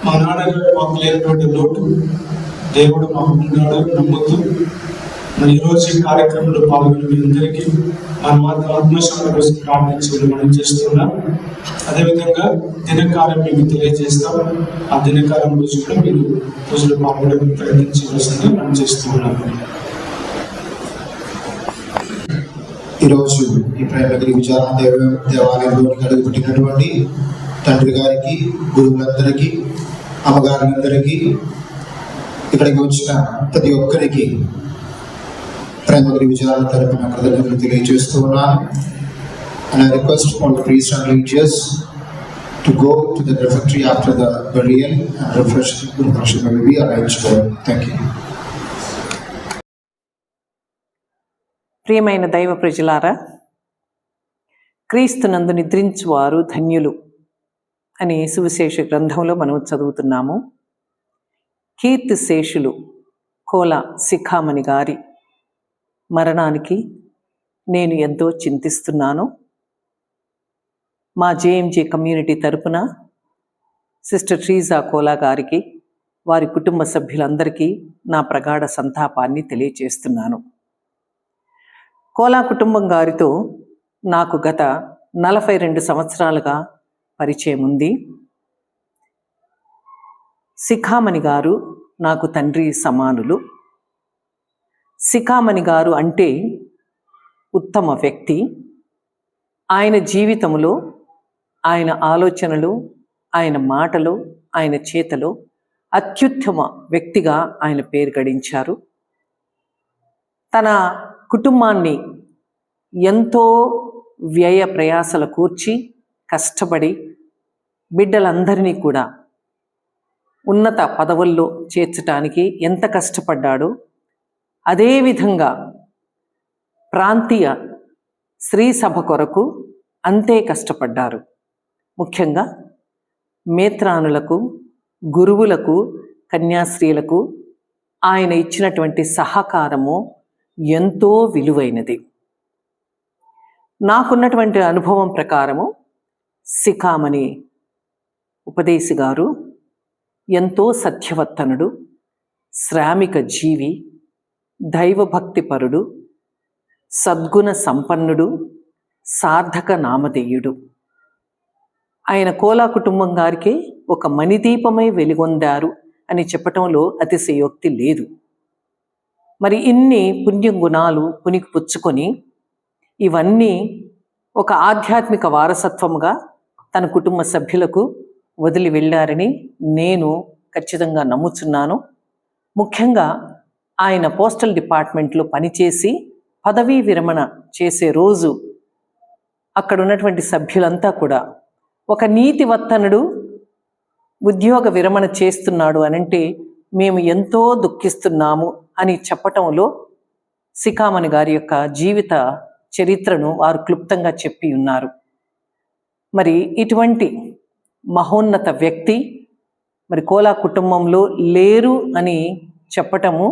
మా నాన్నగారు మాకు లేనటువంటి లోటు దేవుడు మాకు ఉన్నాడు నమ్ముతూ మరి ఈరోజు ఈ కార్యక్రమంలో పాల్గొనే అందరికీ మన ఆత్మశాంతి కోసం ప్రార్థించడం మనం చేస్తున్నాం. అదేవిధంగా దినకాలం మీకు తెలియజేస్తాం. ఆ దినకాలం రోజు కూడా మీరు పూజలు పాల్గొనడానికి ప్రయత్నించవలసింది మనం చేస్తున్నాం. ఈరోజు ఈ ప్రేమగిరి విచారణ దేవాలయంలోకి అడుగుపెట్టినటువంటి తండ్రి గారికి, గురువులందరికీ, అమ్మగారులందరికీ, ఇక్కడికి వచ్చిన ప్రతి ఒక్కరికి ప్రేమగిరి విచారణ తరపున కృతజ్ఞతలు తెలియజేస్తూ ఉన్నాను. And I request all the priests and religious to go to the refectory after the burial and reflection will be arranged for. Thank you. ప్రియమైన దైవ ప్రజలారా, క్రీస్తునందు నిద్రించువారు ధన్యులు అని సువిశేష గ్రంథంలో మనం చదువుతున్నాము. కీర్తి శేషులు కోల శిఖామణి గారి మరణానికి నేను ఎంతో చింతిస్తున్నాను. మా జేఎంజే కమ్యూనిటీ తరపున సిస్టర్ ట్రీజా కోలా గారికి, వారి కుటుంబ సభ్యులందరికీ నా ప్రగాఢ సంతాపాన్ని తెలియజేస్తున్నాను. కోలా కుటుంబం గారితో నాకు గత 42 సంవత్సరాలుగా పరిచయం ఉంది. శిఖామణి గారు నాకు తండ్రి సమానులు. శిఖామణి గారు అంటే ఉత్తమ వ్యక్తి. ఆయన జీవితంలో, ఆయన ఆలోచనలు, ఆయన మాటలు, ఆయన చేతలు అత్యుత్తమ వ్యక్తిగా ఆయన పేరు గడించారు. తన కుటుంబాన్ని ఎంతో వ్యయ ప్రయాసల కూర్చి కష్టపడి బిడ్డలందరినీ కూడా ఉన్నత పదవుల్లో చేర్చడానికి ఎంత కష్టపడ్డాడో, అదేవిధంగా ప్రాంతీయ స్త్రీ సభ కొరకు అంతే కష్టపడ్డారు. ముఖ్యంగా మేత్రానులకు, గురువులకు, కన్యాస్త్రీలకు ఆయన ఇచ్చినటువంటి సహకారము ఎంతో విలువైనది. నాకున్నటువంటి అనుభవం ప్రకారము శిఖామణి ఉపదేశి గారు ఎంతో సత్యవత్తనుడు, శ్రామిక జీవి, దైవభక్తిపరుడు, సద్గుణ సంపన్నుడు, సార్థక నామధేయుడు. ఆయన కోలా కుటుంబం గారికి ఒక మణిదీపమై వెలుగొందారు అని చెప్పటంలో అతిశయోక్తి లేదు. మరి ఇన్ని పుణ్యగుణాలు పునికి పుచ్చుకొని ఇవన్నీ ఒక ఆధ్యాత్మిక వారసత్వముగా తన కుటుంబ సభ్యులకు వదిలి వెళ్ళారని నేను ఖచ్చితంగా నమ్ముచున్నాను. ముఖ్యంగా ఆయన పోస్టల్ డిపార్ట్మెంట్లో పనిచేసి పదవీ విరమణ చేసే రోజు అక్కడ ఉన్నటువంటి సభ్యులంతా కూడా ఒక నీతివత్తనుడు ఉద్యోగ విరమణ చేస్తున్నాడు అనంటే మేము ఎంతో దుఃఖిస్తున్నాము అని చెప్పటంలో శిఖామణి గారి యొక్క జీవిత చరిత్రను వారు క్లుప్తంగా చెప్పి ఉన్నారు. మరి ఇటువంటి మహోన్నత వ్యక్తి మరి కోలా కుటుంబంలో లేరు అని చెప్పటము,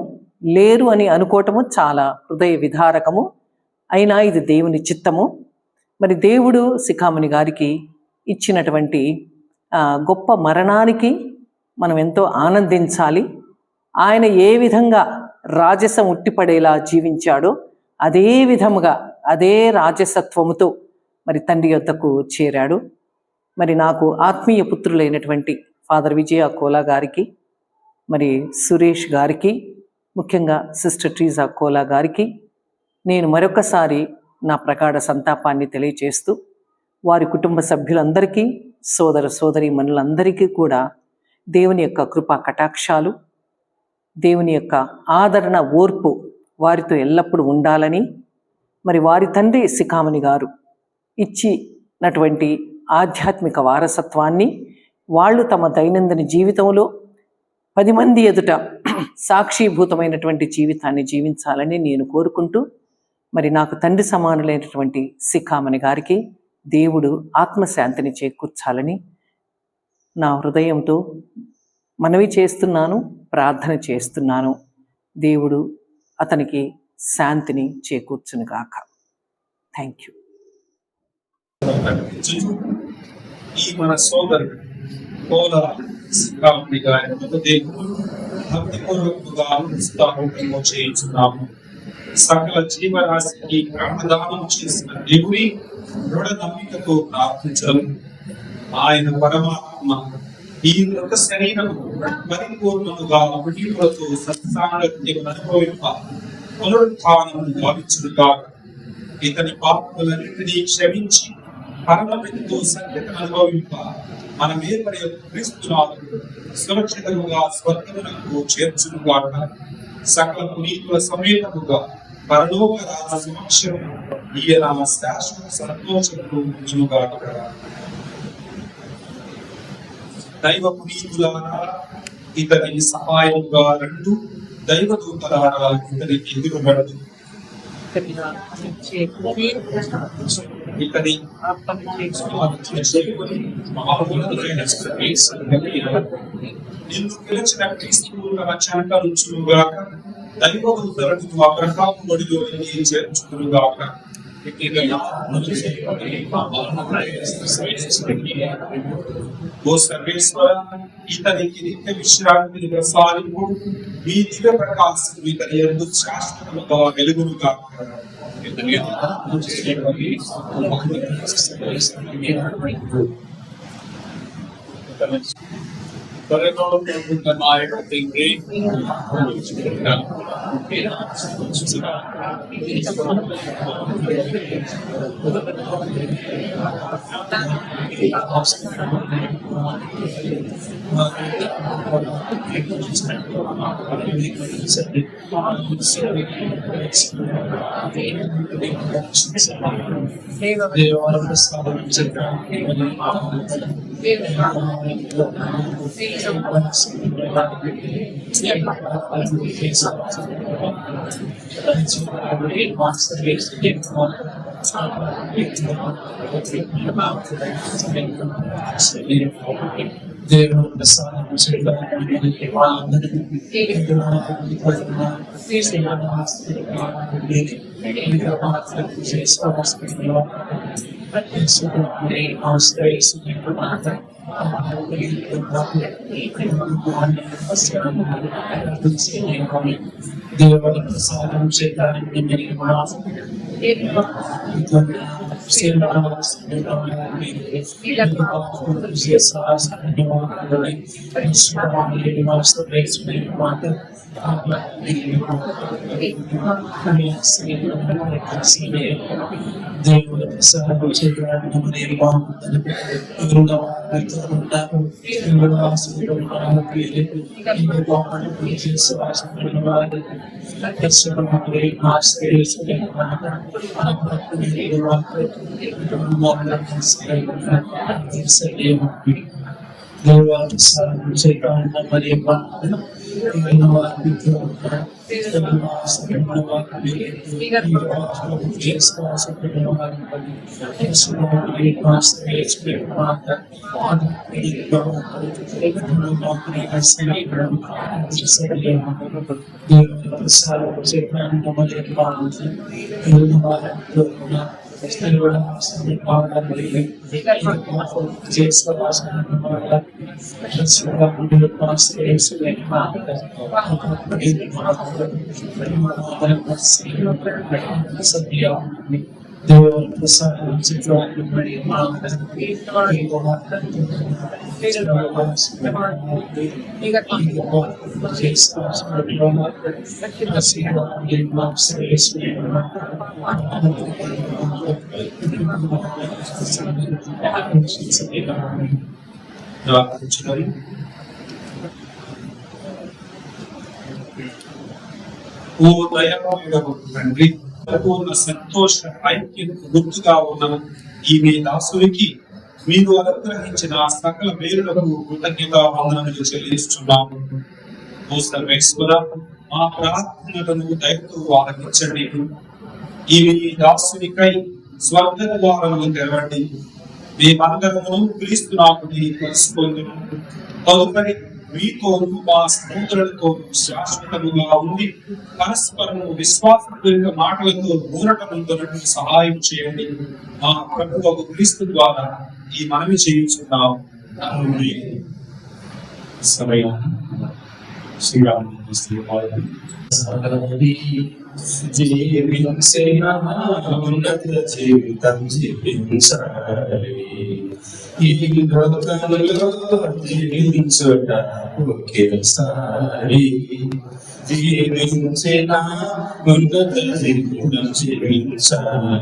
లేరు అని అనుకోవటము చాలా హృదయ విదారకము. అయినా ఇది దేవుని చిత్తము. మరి దేవుడు శిఖామణి గారికి ఇచ్చినటువంటి గొప్ప మరణానికి మనం ఎంతో ఆనందించాలి. ఆయన ఏ విధంగా రాజసం ఉట్టిపడేలా జీవించాడో అదే విధముగా అదే రాజసత్వముతో మరి తండ్రి యొద్దకు చేరాడు. మరి నాకు ఆత్మీయ పుత్రులైనటువంటి ఫాదర్ విజయ కోలా గారికి, మరి సురేష్ గారికి, ముఖ్యంగా సిస్టర్ ట్రీజా కోలా గారికి నేను మరొకసారి నా ప్రగాఢ సంతాపాన్ని తెలియజేస్తూ, వారి కుటుంబ సభ్యులందరికీ, సోదర సోదరీమణులందరికీ కూడా దేవుని యొక్క కృపా కటాక్షాలు, దేవుని యొక్క ఆదరణ, ఓర్పు వారితో ఎల్లప్పుడూ ఉండాలని, మరి వారి తండ్రి శిఖామణి గారు ఇచ్చినటువంటి ఆధ్యాత్మిక వారసత్వాన్ని వాళ్ళు తమ దైనందిన జీవితంలో 10 మంది ఎదుట సాక్షిభూతమైనటువంటి జీవితాన్ని జీవించాలని నేను కోరుకుంటూ, మరి నాకు తండ్రి సమానులైనటువంటి శిఖామణి గారికి దేవుడు ఆత్మశాంతిని చేకూర్చాలని నా హృదయంతో మనవి చేస్తున్నాను, ప్రార్థన చేస్తున్నాను. దేవుడు అతనికి శాంతిని చేకూర్చును గాక. Thank you. ఈ మన సోదరుడు కోలా శిఖామణి గారి మృతదేహం భక్తిపూర్వకంగా స్థాపన చేయించున్నాము. సకల జీవరాశికి ప్రాణదానం చేసిన దేవుని దృఢ నమ్మికతో ప్రార్థించడం. ఆయన పరమాత్మ ఈ యొక్క శరీరం పరిపూర్ణముగా విడిపులతో సత్సాంగత్యం అనుభవింప పునరుత్థానం గావించుడుగా ఇతని పాపములన్నింటినీ క్షమించి పరమపితతో సంఖ్యతను అనుభవింప మనం ఏర్పడే క్రీస్తునాథుడు సురక్షితముగా స్వర్గమునకు చేర్చునుగాక. సకల పునీతుల సమేతముగా పరలోక రాజ సమక్షం ఈయన శాశ్వత సంతోషమును ఉంచునుగాక. దైవ పునీతులారా ఇతని సహాయముగా రెండు, దైవదూతలారా ఇతనికి ఎదురుబడు. ఇతని నిన్ను పిలిచిన క్రీస్తు తన చెంత నుంచునుగాక. దైవదూతలను అబ్రహాము ఒడిలోనికి చేర్చునుగాక. ఓ సర్వేశ్వర, ఇతనికి నిత్య విశ్రాంతిని ప్రసాదింపు. మీ దివ్య ప్రకాశం ఇతని యందు శాశ్వతముగా వెలుగునుగాక. మా యొక్క తండ్రి, దేవుడు ప్రసాదం చేయడానికి వాళ్ళందరికీ దేవుడు ప్రసాదం చేయడానికి దేవుడు ప్రసాదం చేయడానికి దేవుడు ప్రసాదం ఓ దయామయుడగు తండ్రి, పరిపూర్ణ సంతోష ఐక్యతకు గుర్తుగా ఉన్న ఈ మీ దాసునికి మీరు అనుగ్రహించిన సకల మేలులకు కృతజ్ఞత వందనములు చెల్లిస్తున్నాము. ఓ సర్వేశ్వర, మా ప్రార్థనలను దయతో ఆలకించండి. ఈ మీ దాసునికై స్వర్గ ద్వారములు తెరవండి. మేమందరము క్రీస్తునాథుని కలుసుకుందుము. తదుపరి మీతోను మా సహోదరులతో శాశ్వతముగా ఉండి పరస్పరము విశ్వాసపూర్వక మాటలతో ఊరటముందునట్టు సహాయం చేయండి. మా ప్రభువు క్రీస్తు ద్వారా ఈ మనవి చేయించున్నాము. జీవితం జీవించాలి ఈ లోకంలో జీవించుట ఒకేసారి జీవించిన ఉన్నత జీవితం జీవించాలి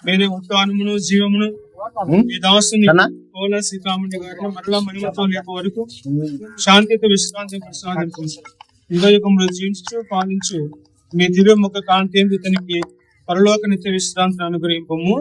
మీరే ఉత్తానమును జీవమును ఈ దాసుని కోల సీతామణి గారిని మరలా మహిమతో లేక వరకు శాంతితో విశ్రాంతి ప్రసాదించు యుగయుగంలో జీవించు పాలించు మీ దివ్య ముఖ కాంతి ఇతనికి పరలోక నిత్య విశ్రాంతిని అనుగ్రహింపము.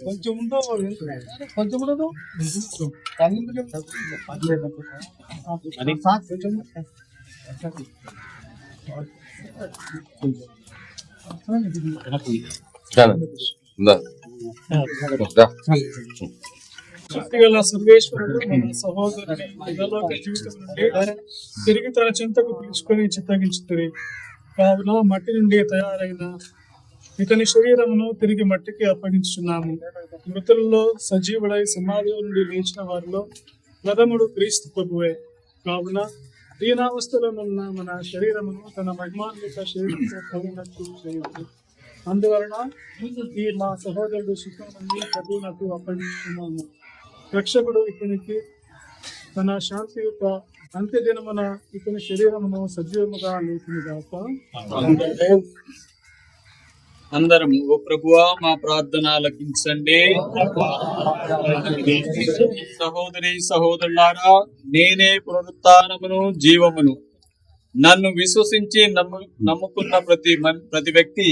కొంచెం ఉండదు శక్తిగల సర్వేశ్వరుడు మన సహోదరుని ఇహలోక జీవితం నుండి తిరిగి తన చింతకు పిలుచుకొని చిత్తగించుతుంది. కావున మట్టి నుండి తయారైన ఇతని శరీరమును తిరిగి మట్టికి అప్పగించున్నాము. మృతులలో సజీవుడై సమాధిలో నుండి లేచిన వారిలో ప్రథముడు క్రీస్తు ప్రభువే. కావున దీనావస్థలో ఉన్న మన శరీరమును తన మహిమాన్విత శరీరంతో కలిగినట్టు చేయవచ్చు. అందువలన ఈ మా సహోదరుడు సుఖాన్ని ప్రభువునకు అప్పగించుకున్నాము. రక్షకుడు ఇతనికి తన శాంతియుత అంత్యదినమున ఇతని శరీరమును సజీవముగా లేకుని గాక. అందరము ఓ ప్రభువా మా ప్రార్థన ఆలకించండి. సహోదరి సహోదరులారా, నేనే పునరుత్థానమును జీవమును. నన్ను విశ్వసించి నమ్ముకున్న ప్రతి వ్యక్తి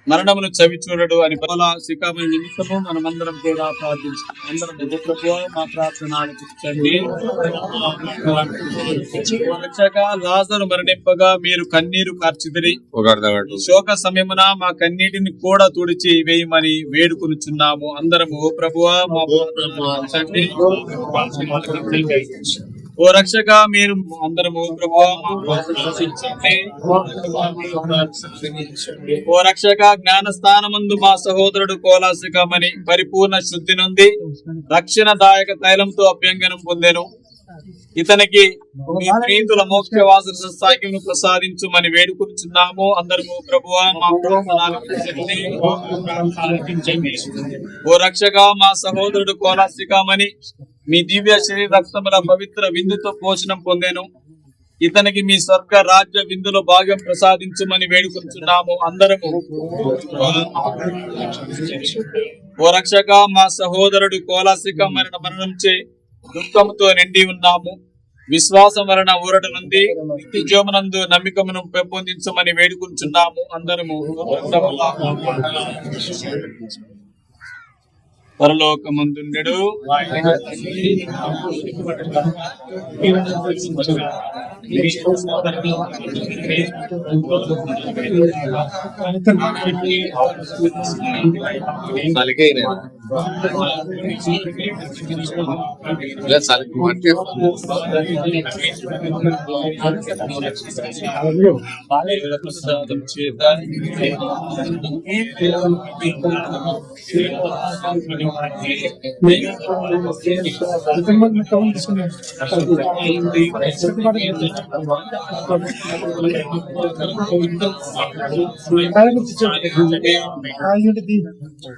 మరణమును చవి చూడడు అని శ్రీకామణి నిమిత్తము మనమందరం కూడా ప్రార్థించాం. అందరం మా ప్రార్థన ఆలకించండి. లాజరు మరణింపగా మీరు కన్నీరు కార్చిదిరి. శోక సమయమున మా కన్నీటిని కూడా తుడిచి వేయమని వేడుకొనుచున్నాము. అందరము ఓ ప్రభువా మా ప్రార్థన. ఓ రక్షక మీరు అందరము ఓ రక్షక జ్ఞానస్థానమందు మా సహోదరుడు కోలాసికమని పరిపూర్ణ శుద్ధి నుండి రక్షణదాయక తైలంతో అభ్యంగనం పొందెను. ఇతనికి మీ ప్రీతుల మోక్షవాసన సాఖ్యమును ప్రసాదించుమని వేడుకుంటున్నాము. అందరము ప్రభువా మా ఓ రక్షక మా సహోదరుడు కోలాసికమని మీ దివ్య శరీర రక్తముల పవిత్ర విందుతో పోషణం పొందెను. ఇతనికి మీ స్వర్గ రాజ్య విందులో భాగం ప్రసాదించుమని వేడుకుంటున్నాము. అందరము ఓ రక్షక మా సహోదరుడు కోలాసిక మరణంచే దుఃఖముతో నిండి ఉన్నాము. విశ్వాసం వలన ఊరట నుండి నిత్యజీవమునందు నమ్మికమును పెంపొందించమని వేడుకుంటున్నాము. అందరము పరలోకమందుండెడు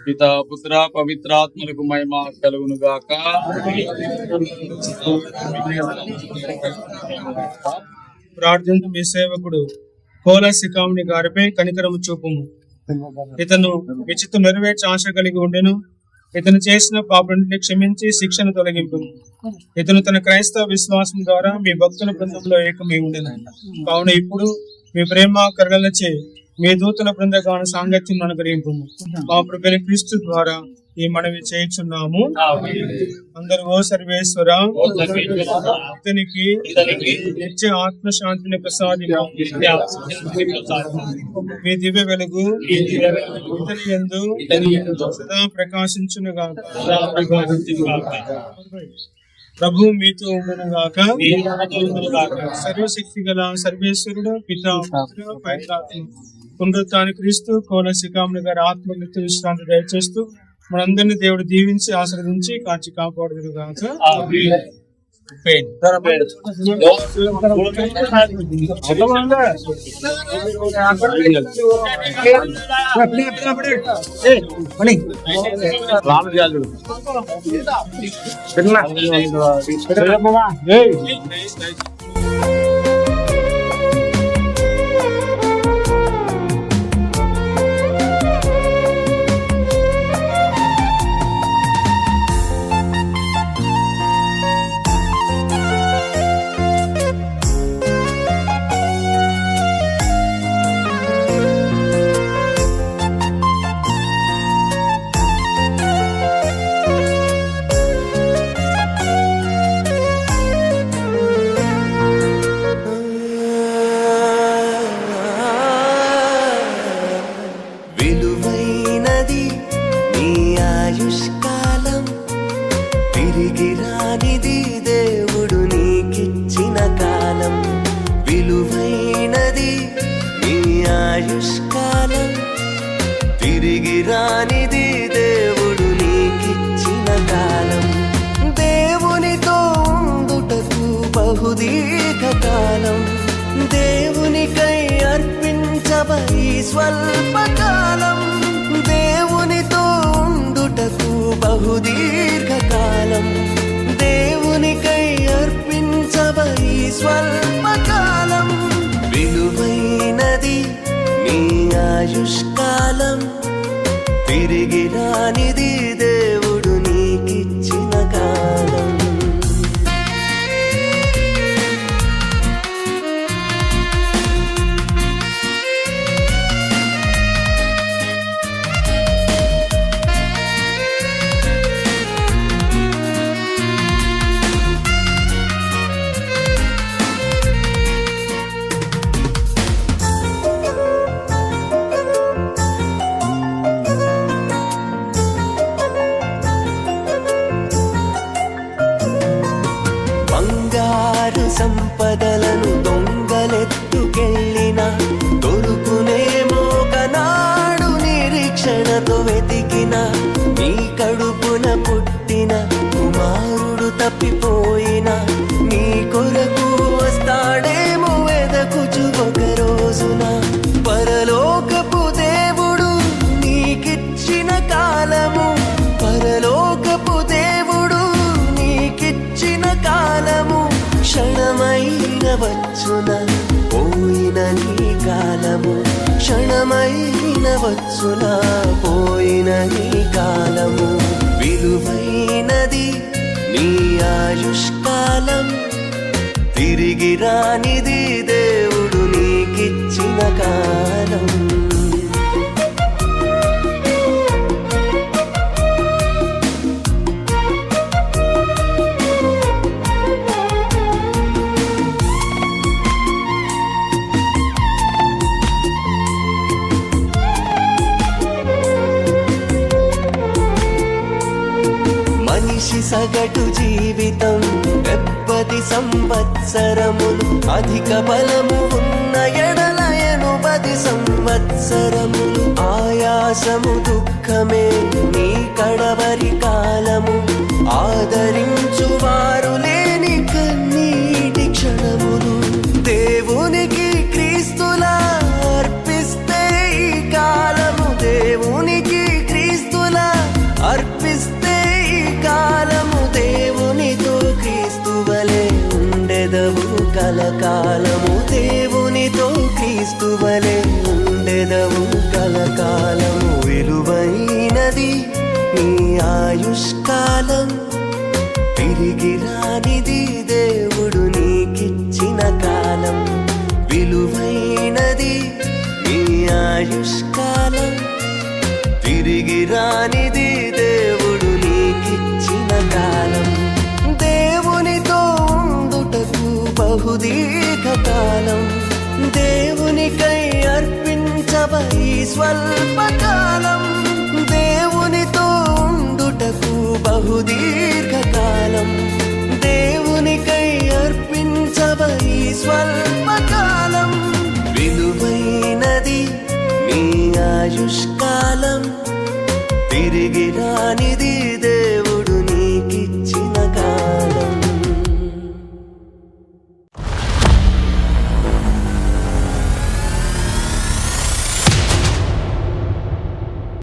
పితా పుత్ర పవిత్రాత్మలకు మహిమ కలుగును గాక. ప్రార్థన మీ సేవకుడు కోలసికాముని గారిపై కనికరము చూపుము. ఇతను విచిత్రం నెరవేర్చి ఆశ కలిగి ఉండెను. ఇతను చేసిన పాపని క్షమించి శిక్షను తొలగింపు. ఇతను తన క్రైస్తవ విశ్వాసం ద్వారా మీ భక్తుల బృందంలో ఏకమై ఉండెను. కావున ఇప్పుడు మీ ప్రేమ కరుణలచే మీ దూతల బృందగాన సాంగత్యం అనుగ్రహింపు. మా ప్రభువైన క్రీస్తు ద్వారా ఈ మనవి చేయుచున్నాము. అందరూ ఓ సర్వేశ్వర ఇతనికి నిత్య ఆత్మశాంతిని ప్రసాదించు. మీ దివ్య వెలుగు ఇతని యందు సదా ప్రకాశించునుగా. ప్రభు మీతో ఉండునుగాక. సర్వశక్తి గల సర్వేశ్వరుడు పితా పవిత్రాత్మ పునరుత్థాన క్రీస్తు కోలసికాముని గారి ఆత్మ నిత్య విశ్రాంతి దయచేస్తూ మనందరినీ దేవుడు దీవించి ఆశీర్వదించి కాచి కాపాడుదురుగాక. విలువైనది నీ ఆయుష్కాలం, తిరిగి రానిది దేవుడు నీకిచ్చిన కాలం. విలువైనది నీ ఆయుష్కాలం, తిరిగి రానిది దేవుడు నీకిచ్చిన కాలం. దేవునితో ఉండుటకు బహుదీర్ఘకాలం, దేవునికై అర్పించబై స్వల్పకాలం. దేవునితో ఉండుటకు బహుదీర్ఘకాలం, దేవునికై అర్పించబై స్వల్పకాలం. విలువైనది నీ ఆయుష్కాలం, తిరిగి రానిది దేవుడు నీకిచ్చిన కాలం. బంగారు సంపదలను దొంగలెత్తుకెళ్ళిన దొరుకునేమో కనాడు నిరీక్షణతో వెతికిన. నీ కడుపున పుట్టిన కుమారుడు తప్పిపోయిన, నీ కొరకు వస్తాడేమో వెదకుచు ఒక రోజున. పరలోకపు దేవుడు నీకిచ్చిన కాలము, పరలోకపు దేవుడు నీకిచ్చిన కాలము. క్షణమైన వచ్చున పోయిన నీ కాలము, క్షణమైన వచ్చున పోయిన నీ కాలము. విలువైనది నీ ఆయుష్కాలం, తిరిగి రానిది దేవుడు నీకిచ్చిన కాలం. సగటు జీవితం 70 సంవత్సరములు, అధిక బలము ఉన్న ఎడల 80 సంవత్సరములు. ఆయాసము దుఃఖమే నీ కడవరి కాలము, ఆదరించువారు లేని కన్నీటి క్షణములు. దేవునికి క్రీస్తులా అర్పిస్తే ఈ కాలము, దేవునికి క్రీస్తులా అర్పిస్తే ఈ కాలము. దేవునితో క్రీస్తువలే ఉండెదవు కలకాలము, దేవునితో క్రీస్తువలే ఉండెదవు కలకాలము. విలువైనది నీ ఆయుష్కాలం, తిరిగి రానిది దేవుడు నీకిచ్చిన కాలం. విలువైనది నీ ఆయుష్కాలం, తిరిగి రానిది దేవుడు నీకిచ్చిన కాలం. దేవునితో ఉండుటకు బహుదీర్ఘకాలం, దేవునికై అర్పించబై స్వల్పకాలం. దేవునితో ఉండుటకు బహుదీర్ఘకాలం, దేవునికై అర్పించబై స్వల్పకాలం. విలువైనది నీ ఆయుష్కాలం, తిరిగి రానిది